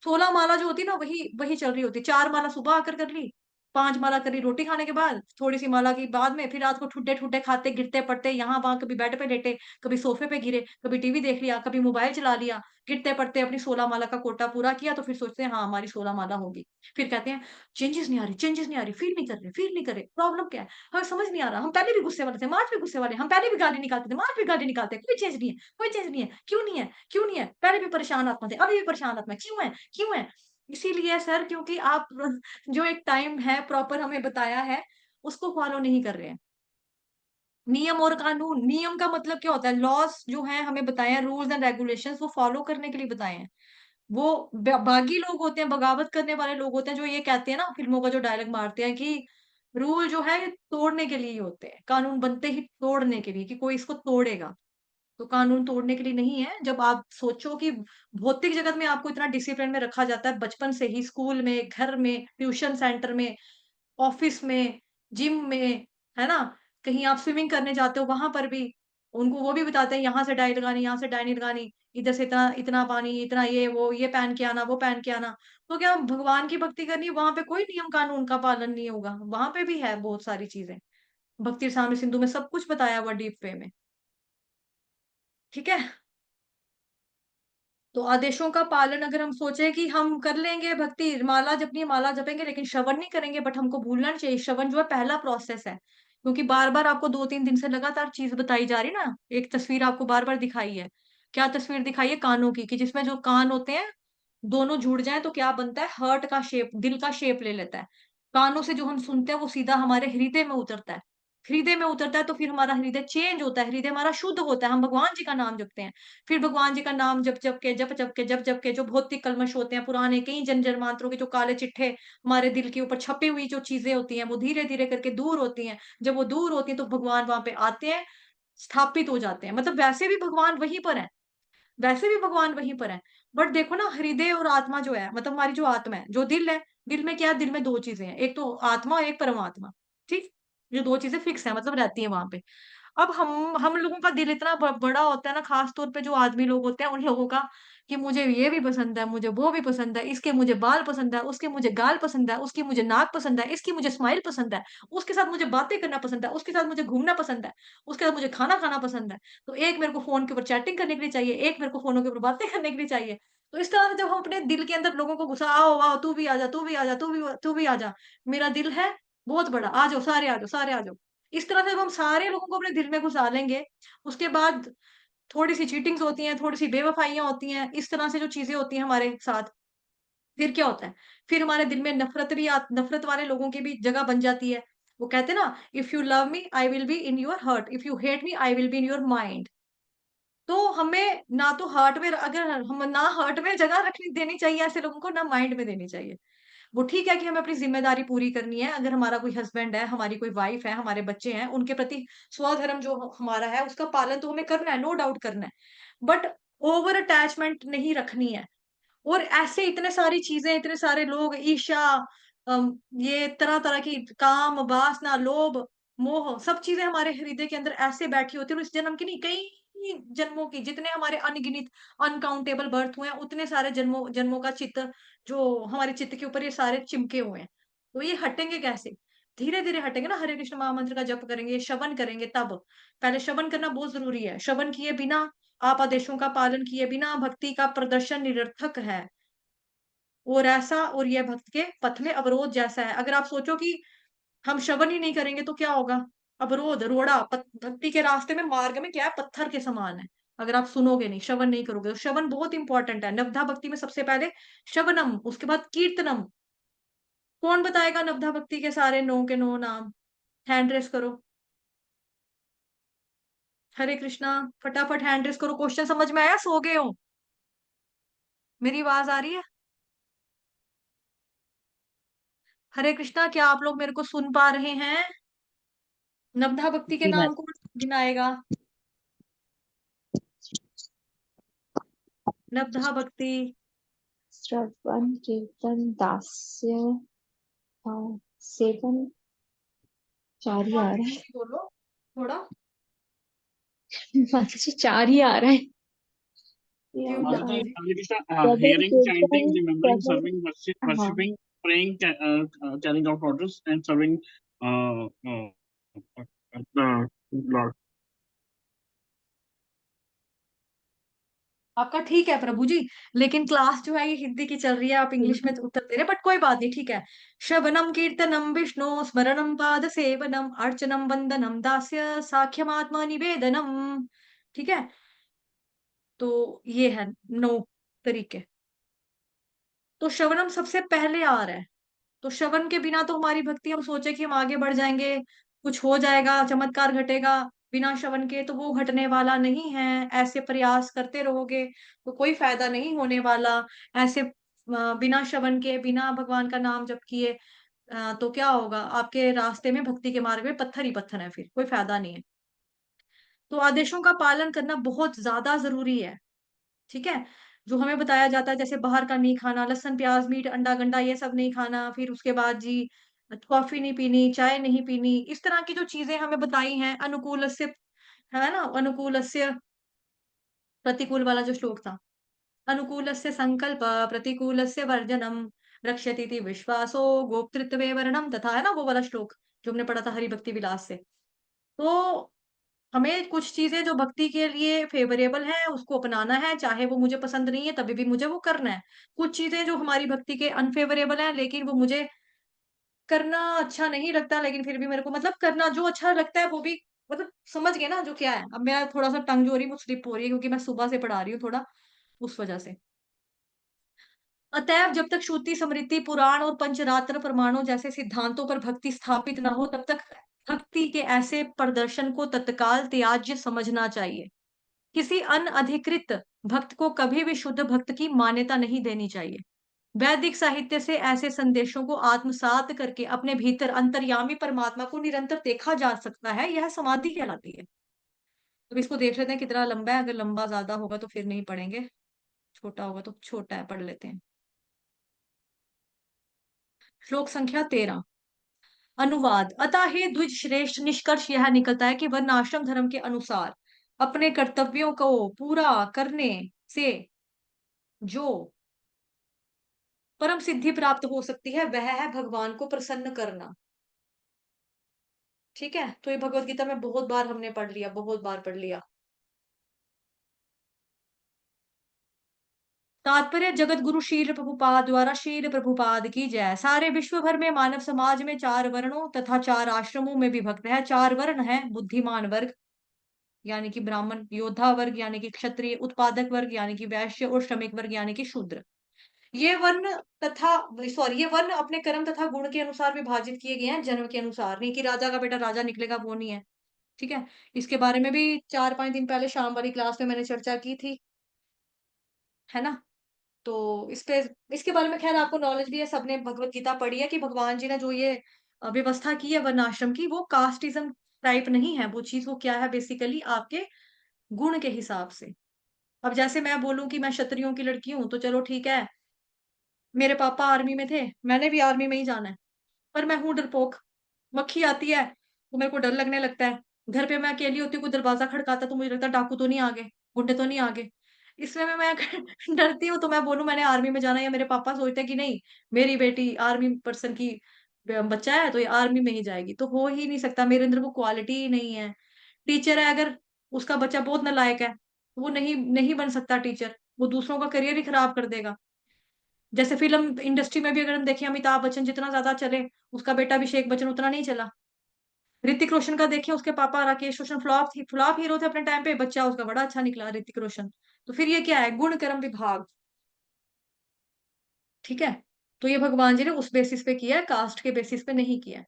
16 माला जो होती है ना, वही वही चल रही होती है। 4 माला सुबह आकर कर ली, 5 माला करी रोटी खाने के बाद, थोड़ी-सी माला की बाद में, फिर रात को ठुड्डे-ठुड्डे खाते, गिरते-पड़ते, यहाँ-वहाँ, कभी बेड पे लेटे, कभी सोफ़े पे गिरे, कभी टीवी देख लिया, कभी मोबाइल चला लिया, गिरते-पड़ते अपनी 16 माला का कोटा पूरा किया, तो फिर सोचते हैं हाँ, हमारी 16 माला होगी। फिर कहते हैं चेंजेस नहीं आ रही, फ़ील नहीं कर रहे, प्रॉब्लम क्या है? हमें समझ नहीं आ रहा, हम पहले भी गुस्से वाले थे, आज भी गुस्से वाले हैं, हम पहले भी गाली निकालते थे, आज भी गाली निकालते हैं, कोई चेंज नहीं है, क्यों नहीं है? क्यों नहीं है? पहले भी परेशान आत्मा थे, अभी भी परेशान आत्मा है, क्यों है? क्यों है? इसीलिए सर, क्योंकि आप जो एक टाइम है प्रॉपर हमें बताया है, उसको फॉलो नहीं कर रहे हैं। नियम और कानून, नियम का मतलब क्या होता है? लॉज़ जो हैं हमें बताए हैं, रूल्स एंड रेगुलेशंस वो फॉलो करने के लिए बताए हैं। वो बागी लोग होते हैं, बगावत करने वाले लोग होते हैं, जो ये कहते हैं ना, फिल्मों का जो डायलॉग मारते हैं कि रूल जो है ये तोड़ने के लिए ही होते हैं, कानून बनते ही तोड़ने के लिए, कि कोई इसको तोड़ेगा। तो कानून तोड़ने के लिए नहीं है। जब आप सोचो कि भौतिक जगत में आपको इतना डिसिप्लिन में रखा जाता है बचपन से ही, स्कूल में, घर में, ट्यूशन सेंटर में, ऑफिस में, जिम में, है ना? कहीं आप स्विमिंग करने जाते हो वहां पर भी उनको वो भी बताते हैं, यहाँ से डाई लगानी, यहाँ से डाई नहीं लगानी, इधर से इतना इतना पानी, इतना ये वो, ये पहन के आना, वो पहन के आना। तो क्या भगवान की भक्ति करनी है, वहां पे कोई नियम कानून का पालन नहीं होगा? वहां पे भी है बहुत सारी चीजें। भक्ति साम्य सिंधु में सब कुछ बताया हुआ डीप वे में। ठीक है। तो आदेशों का पालन अगर हम सोचे कि हम कर लेंगे, भक्ति माला जपनी है, माला जपेंगे, लेकिन श्रवण नहीं करेंगे, बट हमको भूलना नहीं चाहिए, श्रवण जो है पहला प्रोसेस है। क्योंकि बार-बार आपको 2-3 दिन से लगातार चीज़ बताई जा रही है ना, एक तस्वीर आपको बार-बार दिखाई है। क्या तस्वीर दिखाई है? कानों की, कि जिसमें जो कान होते हैं, दोनों जुड़ जाएँ तो क्या बनता है? हार्ट का शेप, दिल का शेप ले लेता है। कानों से जो हम सुनते हैं वो सीधा हमारे हृदय में उतरता है। हृदय में उतरता है तो फिर हमारा हृदय चेंज होता है, हृदय हमारा शुद्ध होता है, हम भगवान जी का नाम जपते हैं। फिर भगवान जी का नाम जप के जो भौतिक कल्मश होते हैं, पुराने कई जन्म-जन्मांतरों के जो काले चिट्ठे हमारे दिल के ऊपर छपी हुई जो चीज़ें होती हैं, वो धीरे-धीरे करके दूर होती हैं। जब वो दूर होती हैं तो भगवान वहाँ पे आते हैं, स्थापित हो जाते हैं। मतलब वैसे भी भगवान वहीं पर हैं। वैसे भी भगवान वहीं पर हैं। बट देखो ना, हृदय और आत्मा जो है, मतलब हमारी जो आत्मा है, जो दिल है, दिल में क्या है? दिल में 2 चीज़ें हैं, एक तो आत्मा और एक परमात्मा, ठीक? ये 2 चीज़ें फिक्स हैं, मतलब रहती हैं वहाँ पे। अब हम लोगों का दिल इतना बड़ा होता है ना, खास तौर पे जो आदमी लोग होते हैं, उन लोगों का, कि मुझे ये भी पसंद है, मुझे वो भी पसंद है, इसके मुझे बाल पसंद है, उसके मुझे गाल पसंद है, उसकी मुझे नाक पसंद है, इसकी मुझे स्माइल पसंद है, उसके साथ मुझे बातें करना पसंद है, उसके साथ मुझे घूमना पसंद है, उसके साथ मुझे खाना खाना पसंद है। तो एक मेरे को फ़ोन के ऊपर चैटिंग करने के लिए चाहिए, एक मेरे को फ़ोनों के ऊपर बातें करने के लिए चाहिए। तो इस तरह से जब हम अपने दिल के अंदर लोगों को घुसा, आओ, आओ, तू भी आजा, तू भी आजा, तू भी आजा। मेरा दिल है बहुत बड़ा, आ जाओ, सारे आ जाओ, सारे आ जाओ। इस तरह से जब हम सारे लोगों को अपने दिल में घुसा लेंगे, उसके बाद थोड़ी-सी चीटिंग्स होती हैं, थोड़ी-सी बेवफ़ाइयाँ होती हैं, इस तरह से जो चीज़ें होती हैं हमारे साथ, फिर क्या होता है? फिर हमारे दिल में नफ़रत वाले लोगों की भी जगह बन जाती है। वो कहते हैं ना, if you love me, I will be in your heart, if you hate me, I will be in your mind. तो हमें ना तो हार्ट में, अगर हम ना हार्ट में जगह रखनी देनी चाहिए ऐसे लोगों को, ना माइंड में देनी चाहिए। वो ठीक है कि हमें अपनी ज़िम्मेदारी पूरी करनी है, अगर हमारा कोई हस्बैंड है, हमारी कोई वाइफ़ है, हमारे बच्चे हैं, उनके प्रति स्वधर्म जो हमारा है, उसका पालन तो हमें करना है, नो डाउट करना है। बट ओवर अटैचमेंट नहीं रखनी है। और ऐसे इतने सारी चीज़ें, इतने सारे लोग, ईर्ष्या, ये तरह-तरह की काम, वासना, लोभ, मोह, सब चीज़ें हमारे हृदय के अंदर ऐसे बैठी होती है, और इस जन्म की नहीं, कई जन्मों की, जितने हमारे अनगिनत अनकाउंटेबल बर्थ हुए हैं, उतने सारे जन्मों जन्मों का चित्त जो हमारे चित्त के ऊपर ये सारे चिपके हुए हैं। तो ये हटेंगे कैसे? धीरे-धीरे हटेंगे ना, हरे कृष्ण महामंत्र का जप करेंगे, श्रवण करेंगे तब। पहले श्रवण करना बहुत ज़रूरी है। श्रवण किए बिना, आप आदेशों का पालन किए बिना भक्ति का प्रदर्शन निरर्थक है। और ऐसा, और यह भक्त के पथ में अवरोध जैसा है। अगर आप सोचो कि हम श्रवण ही नहीं करेंगे तो क्या होगा? अवरोध, रोड़ा, भक्ति के रास्ते में, मार्ग में क्या है? पत्थर के समान है। अगर आप सुनोगे नहीं, श्रवण नहीं करोगे, तो श्रवण बहुत इंपॉर्टेंट है। नवधा भक्ति में सबसे पहले श्रवणम, उसके बाद कीर्तनम। कौन बताएगा नवधा भक्ति के सारे 9 के 9 नाम? हैंड रेज़ करो। हरे कृष्णा, फटाफट हैंड रेज़ करो। क्वेश्चन समझ में आया? सो गए हो? मेरी आवाज़ आ रही है? हरे कृष्णा, क्या आप लोग मेरे को सुन पा रहे हैं? नवधा भक्ति के जी नाम मैम। कौन गिनाएगा? नवधा भक्ति। श्रवण कीर्तन दास्य सेवन, 4 ही आ भगवान रहा जी बोलो थोड़ा। है। माता जी 4 ही आ रहा है। जी या माता जी। Hare Krishna, श्रवण hearing, chanting, कीर्तन remembering, श्रवण, serving, हाँ worshipping, praying, carrying out orders, and serving the Lord. आपका ठीक है प्रभु जी, लेकिन क्लास जो है ये हिंदी की चल रही है, आप इंग्लिश में उत्तर दे रहे हैं, बट कोई बात नहीं, ठीक है। श्रवणम कीर्तनम विष्णु स्मरणम पाद सेवनम अर्चनम वंदनम दास्य साख्यम आत्मा निवेदनम। ठीक है। तो ये है 9 तरीके। तो श्रवणम सबसे पहले आ रहा है। तो श्रवण के बिना तो हमारी भक्ति, हम सोचे कि हम आगे बढ़ जाएंगे, कुछ हो जाएगा, चमत्कार घटेगा, बिना श्रवण के तो वो घटने वाला नहीं है। ऐसे प्रयास करते रहोगे तो कोई फायदा नहीं होने वाला। ऐसे बिना श्रवण के, बिना भगवान का नाम जप किए तो क्या होगा, आपके रास्ते में, भक्ति के मार्ग में पत्थर ही पत्थर है, फिर कोई फायदा नहीं है। तो आदेशों का पालन करना बहुत ज्यादा जरूरी है। ठीक है, जो हमें बताया जाता है, जैसे बाहर का नहीं खाना, लहसुन प्याज मीट अंडा गंडा ये सब नहीं खाना, फिर उसके बाद जी कॉफी नहीं पीनी, चाय नहीं पीनी, इस तरह की जो चीजें हमें बताई हैं, अनुकूल से, है ना, अनुकूल से प्रतिकूल वाला जो श्लोक था, अनुकूल से संकल्प प्रतिकूल से वर्जनम, रक्षति विश्वासो गोप्तृत्वे वर्णम, तथा, है ना वो वाला श्लोक जो हमने पढ़ा था हरि भक्ति विलास से। तो हमें कुछ चीजें जो भक्ति के लिए फेवरेबल है उसको अपनाना है, चाहे वो मुझे पसंद नहीं है तभी भी मुझे वो करना है। कुछ चीजें जो हमारी भक्ति के अनफेवरेबल है, लेकिन वो मुझे करना अच्छा नहीं लगता, लेकिन फिर भी मेरे को मतलब करना जो अच्छा लगता है वो भी, मतलब समझ गए ना जो क्या है। अब मेरा थोड़ा सा टंग जो हो रही है वो स्लिप हो रही है, क्योंकि मैं सुबह से पढ़ा रही हूँ थोड़ा, उस वजह से। अतएव जब तक श्रुति स्मृति पुराण और पंचरात्र प्रमाणों जैसे सिद्धांतों पर भक्ति स्थापित न हो, तब तक भक्ति के ऐसे प्रदर्शन को तत्काल त्याज्य समझना चाहिए। किसी अनअधिकृत भक्त को कभी भी शुद्ध भक्त की मान्यता नहीं देनी चाहिए। वैदिक साहित्य से ऐसे संदेशों को आत्मसात करके अपने भीतर अंतर्यामी परमात्मा को निरंतर देखा जा सकता है, यह समाधि कहलाती है। अब इसको देख लेते हैं कितना लंबा है, अगर लंबा ज्यादा होगा तो फिर नहीं पढ़ेंगे, छोटा होगा तो छोटा है, पढ़ लेते हैं। श्लोक संख्या 13। अनुवाद। अतः हे द्विज श्रेष्ठ, निष्कर्ष यह निकलता है कि वर्णाश्रम धर्म के अनुसार अपने कर्तव्यों को पूरा करने से जो परम सिद्धि प्राप्त हो सकती है वह है भगवान को प्रसन्न करना। ठीक है, तो ये भगवत गीता में बहुत बार हमने पढ़ लिया, बहुत बार पढ़ लिया। तात्पर्य, जगत गुरु शील प्रभुपाद द्वारा, शील प्रभुपाद की जय। सारे विश्व भर में मानव समाज में 4 वर्णों तथा 4 आश्रमों में विभक्त है। 4 वर्ण है, बुद्धिमान वर्ग यानी कि ब्राह्मण, योद्धा वर्ग यानी कि क्षत्रिय, उत्पादक वर्ग यानी कि वैश्य, और श्रमिक वर्ग यानी कि शूद्र। ये वर्ण तथा ये वर्ण अपने कर्म तथा गुण के अनुसार विभाजित किए गए हैं, जन्म के अनुसार नहीं, कि राजा का बेटा राजा निकलेगा, वो नहीं है। ठीक है, इसके बारे में भी 4-5 दिन पहले शाम वाली क्लास में मैंने चर्चा की थी, है ना। तो इस पे, इसके बारे में खैर आपको नॉलेज भी है, सबने भगवत गीता पढ़ी है कि भगवान जी ने जो ये व्यवस्था की है वर्णाश्रम की, वो कास्टिज्म टाइप नहीं है, वो चीज वो क्या है, बेसिकली आपके गुण के हिसाब से। अब जैसे मैं बोलूं कि मैं क्षत्रियों की लड़की हूं, तो चलो ठीक है, मेरे पापा आर्मी में थे, मैंने भी आर्मी में ही जाना है, पर मैं हूं डरपोक, मक्खी आती है तो मेरे को डर लगने लगता है। घर पे मैं अकेली होती हूँ, कोई दरवाजा खड़काता तो मुझे लगता है डाकू तो नहीं आ गए, गुंडे तो नहीं आ गए, इसलिए मैं डरती हूँ। तो मैं बोलूं मैंने आर्मी में जाना है, या मेरे पापा सोचते हैं कि नहीं, मेरी बेटी आर्मी पर्सन की बच्चा है तो ये आर्मी में ही जाएगी, तो हो ही नहीं सकता, मेरे अंदर वो क्वालिटी ही नहीं है। टीचर है, अगर उसका बच्चा बहुत नालायक है तो वो नहीं नहीं बन सकता टीचर, वो दूसरों का करियर ही खराब कर देगा। जैसे फिल्म इंडस्ट्री में भी अगर हम देखें, अमिताभ बच्चन जितना ज्यादा चले, उसका बेटा अभिषेक बच्चन उतना नहीं चला। ऋतिक रोशन का देखिए, उसके पापा राकेश रोशन फ्लॉप हीरो थे अपने टाइम पे, बच्चा उसका बड़ा अच्छा निकला ऋतिक रोशन। तो फिर ये क्या है, गुण कर्म विभाग। ठीक है, तो ये भगवान जी ने उस बेसिस पे किया है, कास्ट के बेसिस पे नहीं किया है।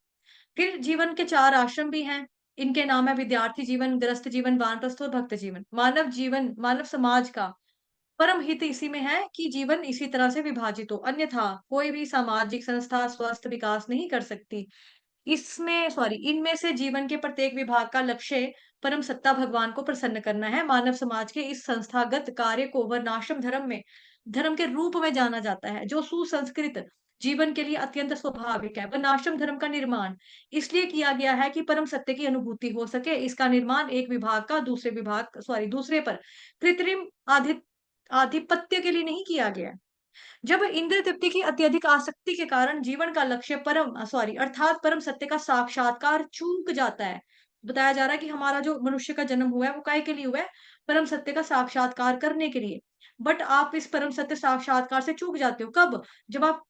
फिर जीवन के 4 आश्रम भी हैं। इनके नाम है विद्यार्थी जीवन, गृहस्थ जीवन, वानप्रस्थ और भक्त जीवन। मानव जीवन, मानव समाज का परम हित इसी में है कि जीवन इसी तरह से विभाजित हो, अन्यथा कोई भी सामाजिक संस्था स्वस्थ विकास नहीं कर सकती। इनमें से जीवन के प्रत्येक विभाग का लक्ष्य परम सत्ता भगवान को प्रसन्न करना है। मानव समाज के इस संस्थागत कार्य को वर्णाश्रम धर्म के रूप में जाना जाता है, जो सुसंस्कृत जीवन के लिए अत्यंत स्वाभाविक है। वर्णाश्रम धर्म का निर्माण इसलिए किया गया है कि परम सत्य की अनुभूति हो सके। इसका निर्माण एक विभाग का दूसरे पर कृत्रिम आधिपत्य के लिए नहीं किया गया। जब इंद्र तृप्ति की अत्यधिक आसक्ति के कारण जीवन का लक्ष्य अर्थात परम सत्य का साक्षात्कार चूक जाता है। बताया जा रहा है कि हमारा जो मनुष्य का जन्म हुआ है वो काहे के लिए हुआ है, परम सत्य का साक्षात्कार करने के लिए। बट आप इस परम सत्य साक्षात्कार से चूक जाते हो कब, जब आप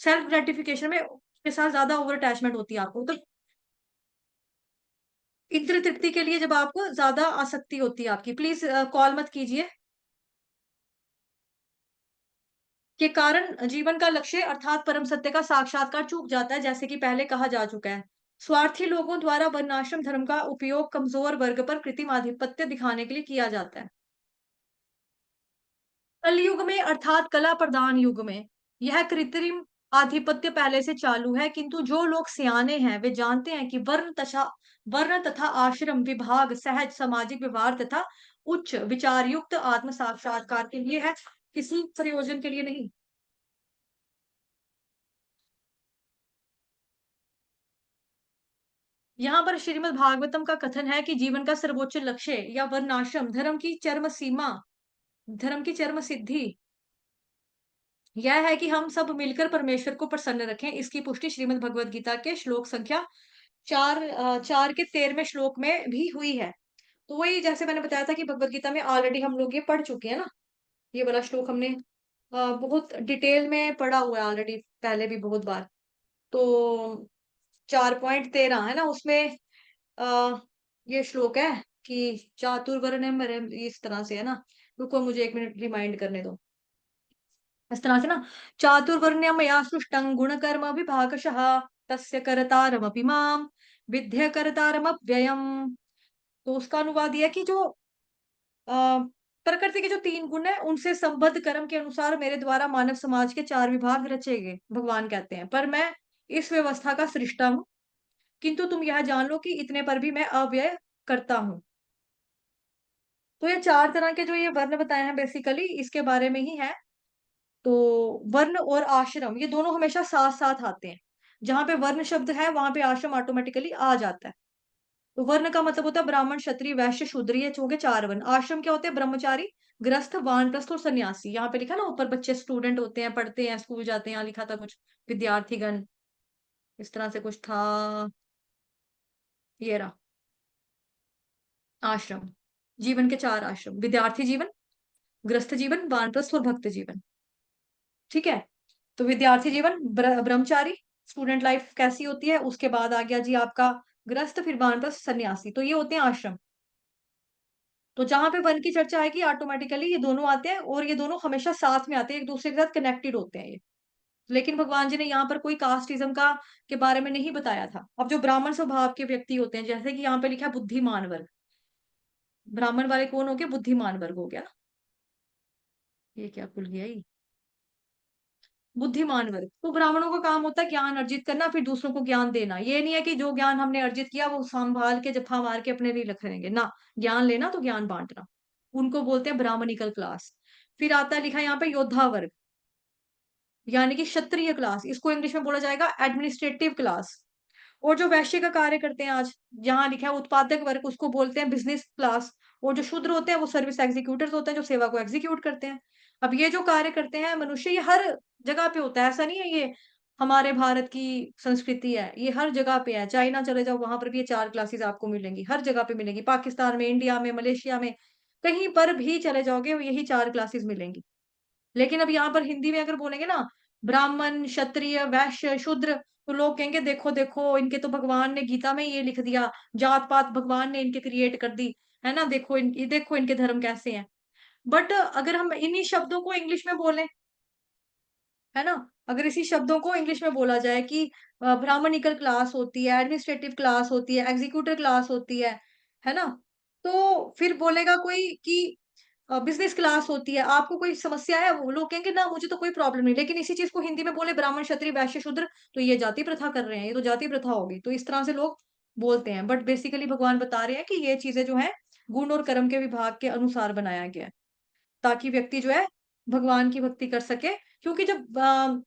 सेल्फ ग्रेटिफिकेशन में के साथ ज्यादा ओवर अटैचमेंट होती है आपको, तो इंद्र तृप्ति के लिए जब आपको ज्यादा आसक्ति होती है आपकी। प्लीज कॉल मत कीजिए। के कारण जीवन का लक्ष्य अर्थात परम सत्य का साक्षात्कार चूक जाता है, जैसे कि पहले कहा जा चुका है। स्वार्थी लोगों द्वारा वर्णाश्रम धर्म का उपयोग कमजोर वर्ग पर कृत्रिम आधिपत्य दिखाने के लिए किया जाता है। कलयुग में अर्थात कला प्रदान युग में यह कृत्रिम आधिपत्य पहले से चालू है, किंतु जो लोग सियाने हैं वे जानते हैं कि वर्ण तथा आश्रम विभाग सहज सामाजिक व्यवहार तथा उच्च विचार युक्त आत्म साक्षात्कार के लिए है, किसी प्रयोजन के लिए नहीं। यहाँ पर श्रीमद् भागवतम का कथन है कि जीवन का सर्वोच्च लक्ष्य या वर्णाश्रम धर्म की चरम सिद्धि यह है कि हम सब मिलकर परमेश्वर को प्रसन्न रखें। इसकी पुष्टि श्रीमद् भगवद गीता के श्लोक संख्या 4 के 13वें श्लोक में भी हुई है। तो वही जैसे मैंने बताया था कि भगवद गीता में ऑलरेडी हम लोग ये पढ़ चुके हैं ना, ये वाला श्लोक हमने बहुत डिटेल में पढ़ा हुआ है ऑलरेडी, पहले भी बहुत बार। तो 4.13 है ना, उसमें ये श्लोक है कि चातुर्वर्ण्यम इस तरह से है ना। रुको मुझे 1 मिनट रिमाइंड करने दो। इस तरह से ना, चातुर्वर्ण्यम मया सृष्टं गुणकर्म विभागशः तस्य कर्तारमपि माम विद्य कर्तारमव्ययम्। तो उसका अनुवाद ये है कि जो अ, प्रकृति के जो 3 गुण हैं उनसे संबद्ध कर्म के अनुसार मेरे द्वारा मानव समाज के 4 विभाग रचे गए, भगवान कहते हैं। पर मैं इस व्यवस्था का सृष्टा हूँ, किंतु तुम यह जान लो कि इतने पर भी मैं अव्यय करता हूँ। तो ये 4 तरह के जो ये वर्ण बताए हैं बेसिकली इसके बारे में ही है। तो वर्ण और आश्रम ये दोनों हमेशा साथ-साथ आते हैं। जहाँ पे वर्ण शब्द है वहाँ पे आश्रम ऑटोमेटिकली आ जाता है। तो वर्ण का मतलब होता है ब्राह्मण, क्षत्रिय, वैश्य, शूद्र, ये हो गए 4 वर्ण। आश्रम क्या होते हैं? ब्रह्मचारी, गृहस्थ, वानप्रस्थ और सन्यासी। यहाँ पे लिखा ना ऊपर बच्चे स्टूडेंट होते हैं, पढ़ते हैं, स्कूल जाते हैं, यहाँ लिखा था कुछ विद्यार्थीगण, इस तरह से कुछ था। ये रहा आश्रम। जीवन के 4 आश्रम, विद्यार्थी जीवन, गृहस्थ जीवन, वानप्रस्थ और भक्त जीवन। ठीक है? तो विद्यार्थी जीवन, ब्रह्मचारी, स्टूडेंट लाइफ कैसी होती है, उसके बाद आ गया जी आपका गृहस्थ, फिर वानप्रस्थ, सन्यासी। तो ये होते हैं आश्रम। तो जहाँ पे वन की चर्चा आएगी ऑटोमेटिकली ये दोनों आते हैं और ये दोनों हमेशा साथ में आते हैं, एक दूसरे के साथ कनेक्टेड होते हैं ये। लेकिन भगवान जी ने यहाँ पर कोई कास्टिज्म का के बारे में नहीं बताया था। अब जो ब्राह्मण स्वभाव के व्यक्ति होते हैं, जैसे कि यहाँ पे लिखा है बुद्धिमान वर्ग, ब्राह्मण वाले कौन हो गए? बुद्धिमान वर्ग हो गया। ये क्या खुल गया ये? बुद्धिमान वर्ग। तो ब्राह्मणों का काम होता है ज्ञान अर्जित करना, फिर दूसरों को ज्ञान देना। ये नहीं है कि जो ज्ञान हमने अर्जित किया वो संभाल के जफ्फा मार के अपने लिए रख लेंगे ना। ज्ञान लेना तो ज्ञान बांटना, उनको बोलते हैं ब्राह्मणिकल क्लास। फिर आता है लिखा है यहाँ पे योद्धा वर्ग, यानी कि क्षत्रिय क्लास, इसको इंग्लिश में बोला जाएगा एडमिनिस्ट्रेटिव क्लास। और जो वैश्य का कार्य करते हैं आज, जहां लिखा है उत्पादक वर्ग, उसको बोलते हैं बिजनेस क्लास। और जो शूद्र होते हैं वो सर्विस एग्जीक्यूटर्स होते हैं, जो सेवा को एग्जीक्यूट करते हैं। अब ये जो कार्य करते हैं मनुष्य, ये हर जगह पे होता है, ऐसा नहीं है ये हमारे भारत की संस्कृति है, ये हर जगह पे है। चाइना चले जाओ वहां पर भी ये 4 क्लासेस आपको मिलेंगी, हर जगह पे मिलेंगी, पाकिस्तान में, इंडिया में, मलेशिया में, कहीं पर भी चले जाओगे यही 4 क्लासेस मिलेंगी। लेकिन अब यहाँ पर हिंदी में अगर बोलेंगे ना ब्राह्मण, क्षत्रिय, वैश्य, शूद्र, तो लोग कहेंगे देखो देखो इनके तो भगवान ने गीता में ये लिख दिया, जात पात भगवान ने इनके क्रिएट कर दी, है ना, देखो इनके धर्म कैसे हैं। बट अगर हम इन्हीं शब्दों को इंग्लिश में बोलें, है ना, अगर इसी शब्दों को इंग्लिश में बोला जाए कि ब्राह्मणिकल क्लास होती है, एडमिनिस्ट्रेटिव क्लास होती है, एग्जीक्यूटिव क्लास होती है ना, तो फिर बोलेगा कोई कि बिज़नेस क्लास होती है, आपको कोई समस्या है? वो लोग कहेंगे ना मुझे तो कोई प्रॉब्लम नहीं। लेकिन इसी चीज़ को हिंदी में बोले ब्राह्मण, क्षत्रिय, वैश्य, शूद्र, तो ये जाति प्रथा कर रहे हैं, ये तो जाति प्रथा होगी। तो इस तरह से लोग बोलते हैं। बट बेसिकली भगवान बता रहे हैं कि ये चीज़ें जो हैं गुण और कर्म के विभाग के अनुसार बनाया गया है, ताकि व्यक्ति जो है भगवान की भक्ति कर सके। क्योंकि जब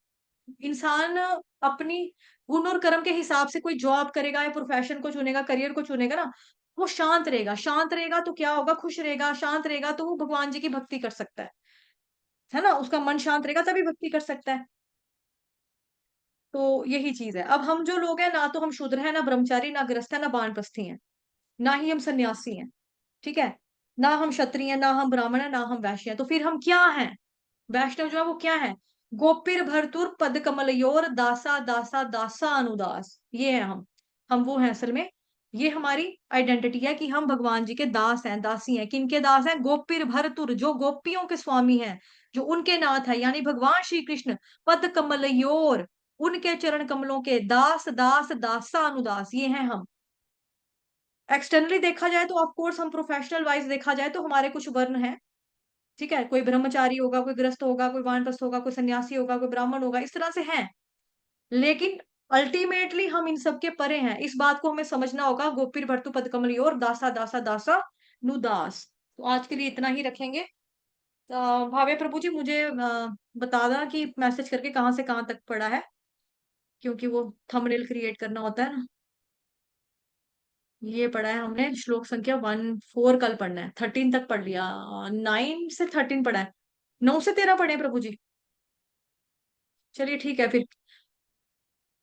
इंसान अपनी गुण और कर्म के हिसाब से कोई जॉब करेगा या प्रोफेशन को चुनेगा, करियर को चुनेगा ना, वो शांत रहेगा। शांत रहेगा तो क्या होगा? खुश रहेगा, शांत रहेगा तो वो भगवान जी की भक्ति कर सकता है ना? उसका मन शांत रहेगा तभी भक्ति कर सकता है। तो यही चीज़ है। अब हम जो लोग हैं ना तो हम शूद्र हैं, ना ब्रह्मचारी, ना गृहस्थ है, ना वानप्रस्थी हैं, ना ही हम सन्यासी हैं, ठीक है? ना हम क्षत्रिय हैं, ना हम ब्राह्मण हैं, ना हम वैश्य हैं। तो फिर हम क्या हैं? वैष्णव जो है वो क्या है? गोपिर भरतुर पद कमलयोर दासा दासा दासा अनुदास, ये है हम। हम वो हैं असल में। ये हमारी आइडेंटिटी है कि हम भगवान जी के दास हैं, दासी हैं। किनके दास हैं? गोपिर भरतुर, जो गोपियों के स्वामी हैं, जो उनके नाथ है, यानी भगवान श्री कृष्ण पद कमलयोर, उनके चरण कमलों के दास दास दासा अनुदास, ये हैं हम। एक्सटर्नली देखा जाए तो ऑफ कोर्स हम प्रोफेशनल वाइज देखा जाए तो हमारे कुछ वर्ण हैं, ठीक है? कोई ब्रह्मचारी होगा, कोई गृहस्थ होगा, कोई वानप्रस्थ होगा, कोई सन्यासी होगा, कोई ब्राह्मण होगा, इस तरह से हैं। लेकिन अल्टीमेटली हम इन सब के परे हैं। इस बात को हमें समझना होगा। गोपीर भर्तु पद कमलियोर दासा दासा दासा नुदास। तो आज के लिए इतना ही रखेंगे। भावे प्रभु जी मुझे बताना कि मैसेज करके कहाँ से कहाँ तक पड़ा है, क्योंकि वो थंबनेल क्रिएट करना होता है ना। ये पढ़ा है हमने श्लोक संख्या 14, कल पढ़ना है 13 तक पढ़ लिया। 9 से 13 पढ़ा है। 9 से 13 पढ़े हैं प्रभु जी। चलिए ठीक है फिर।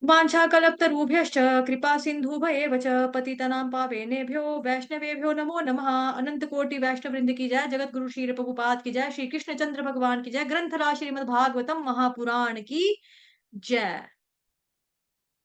वाञ्छाकल्पतरुभ्यश्च कृपा सिन्धुभयेव च पतितनां पावनेभ्यो वैष्णवेभ्यो नमो नमः। अनंत कोटि वैष्णव वृंद की जय। जगत गुरु श्री प्रभुपाद की जय। श्री कृष्ण चंद्र भगवान की जय। ग्रंथराज श्रीमद् भागवतम महापुराण की जय।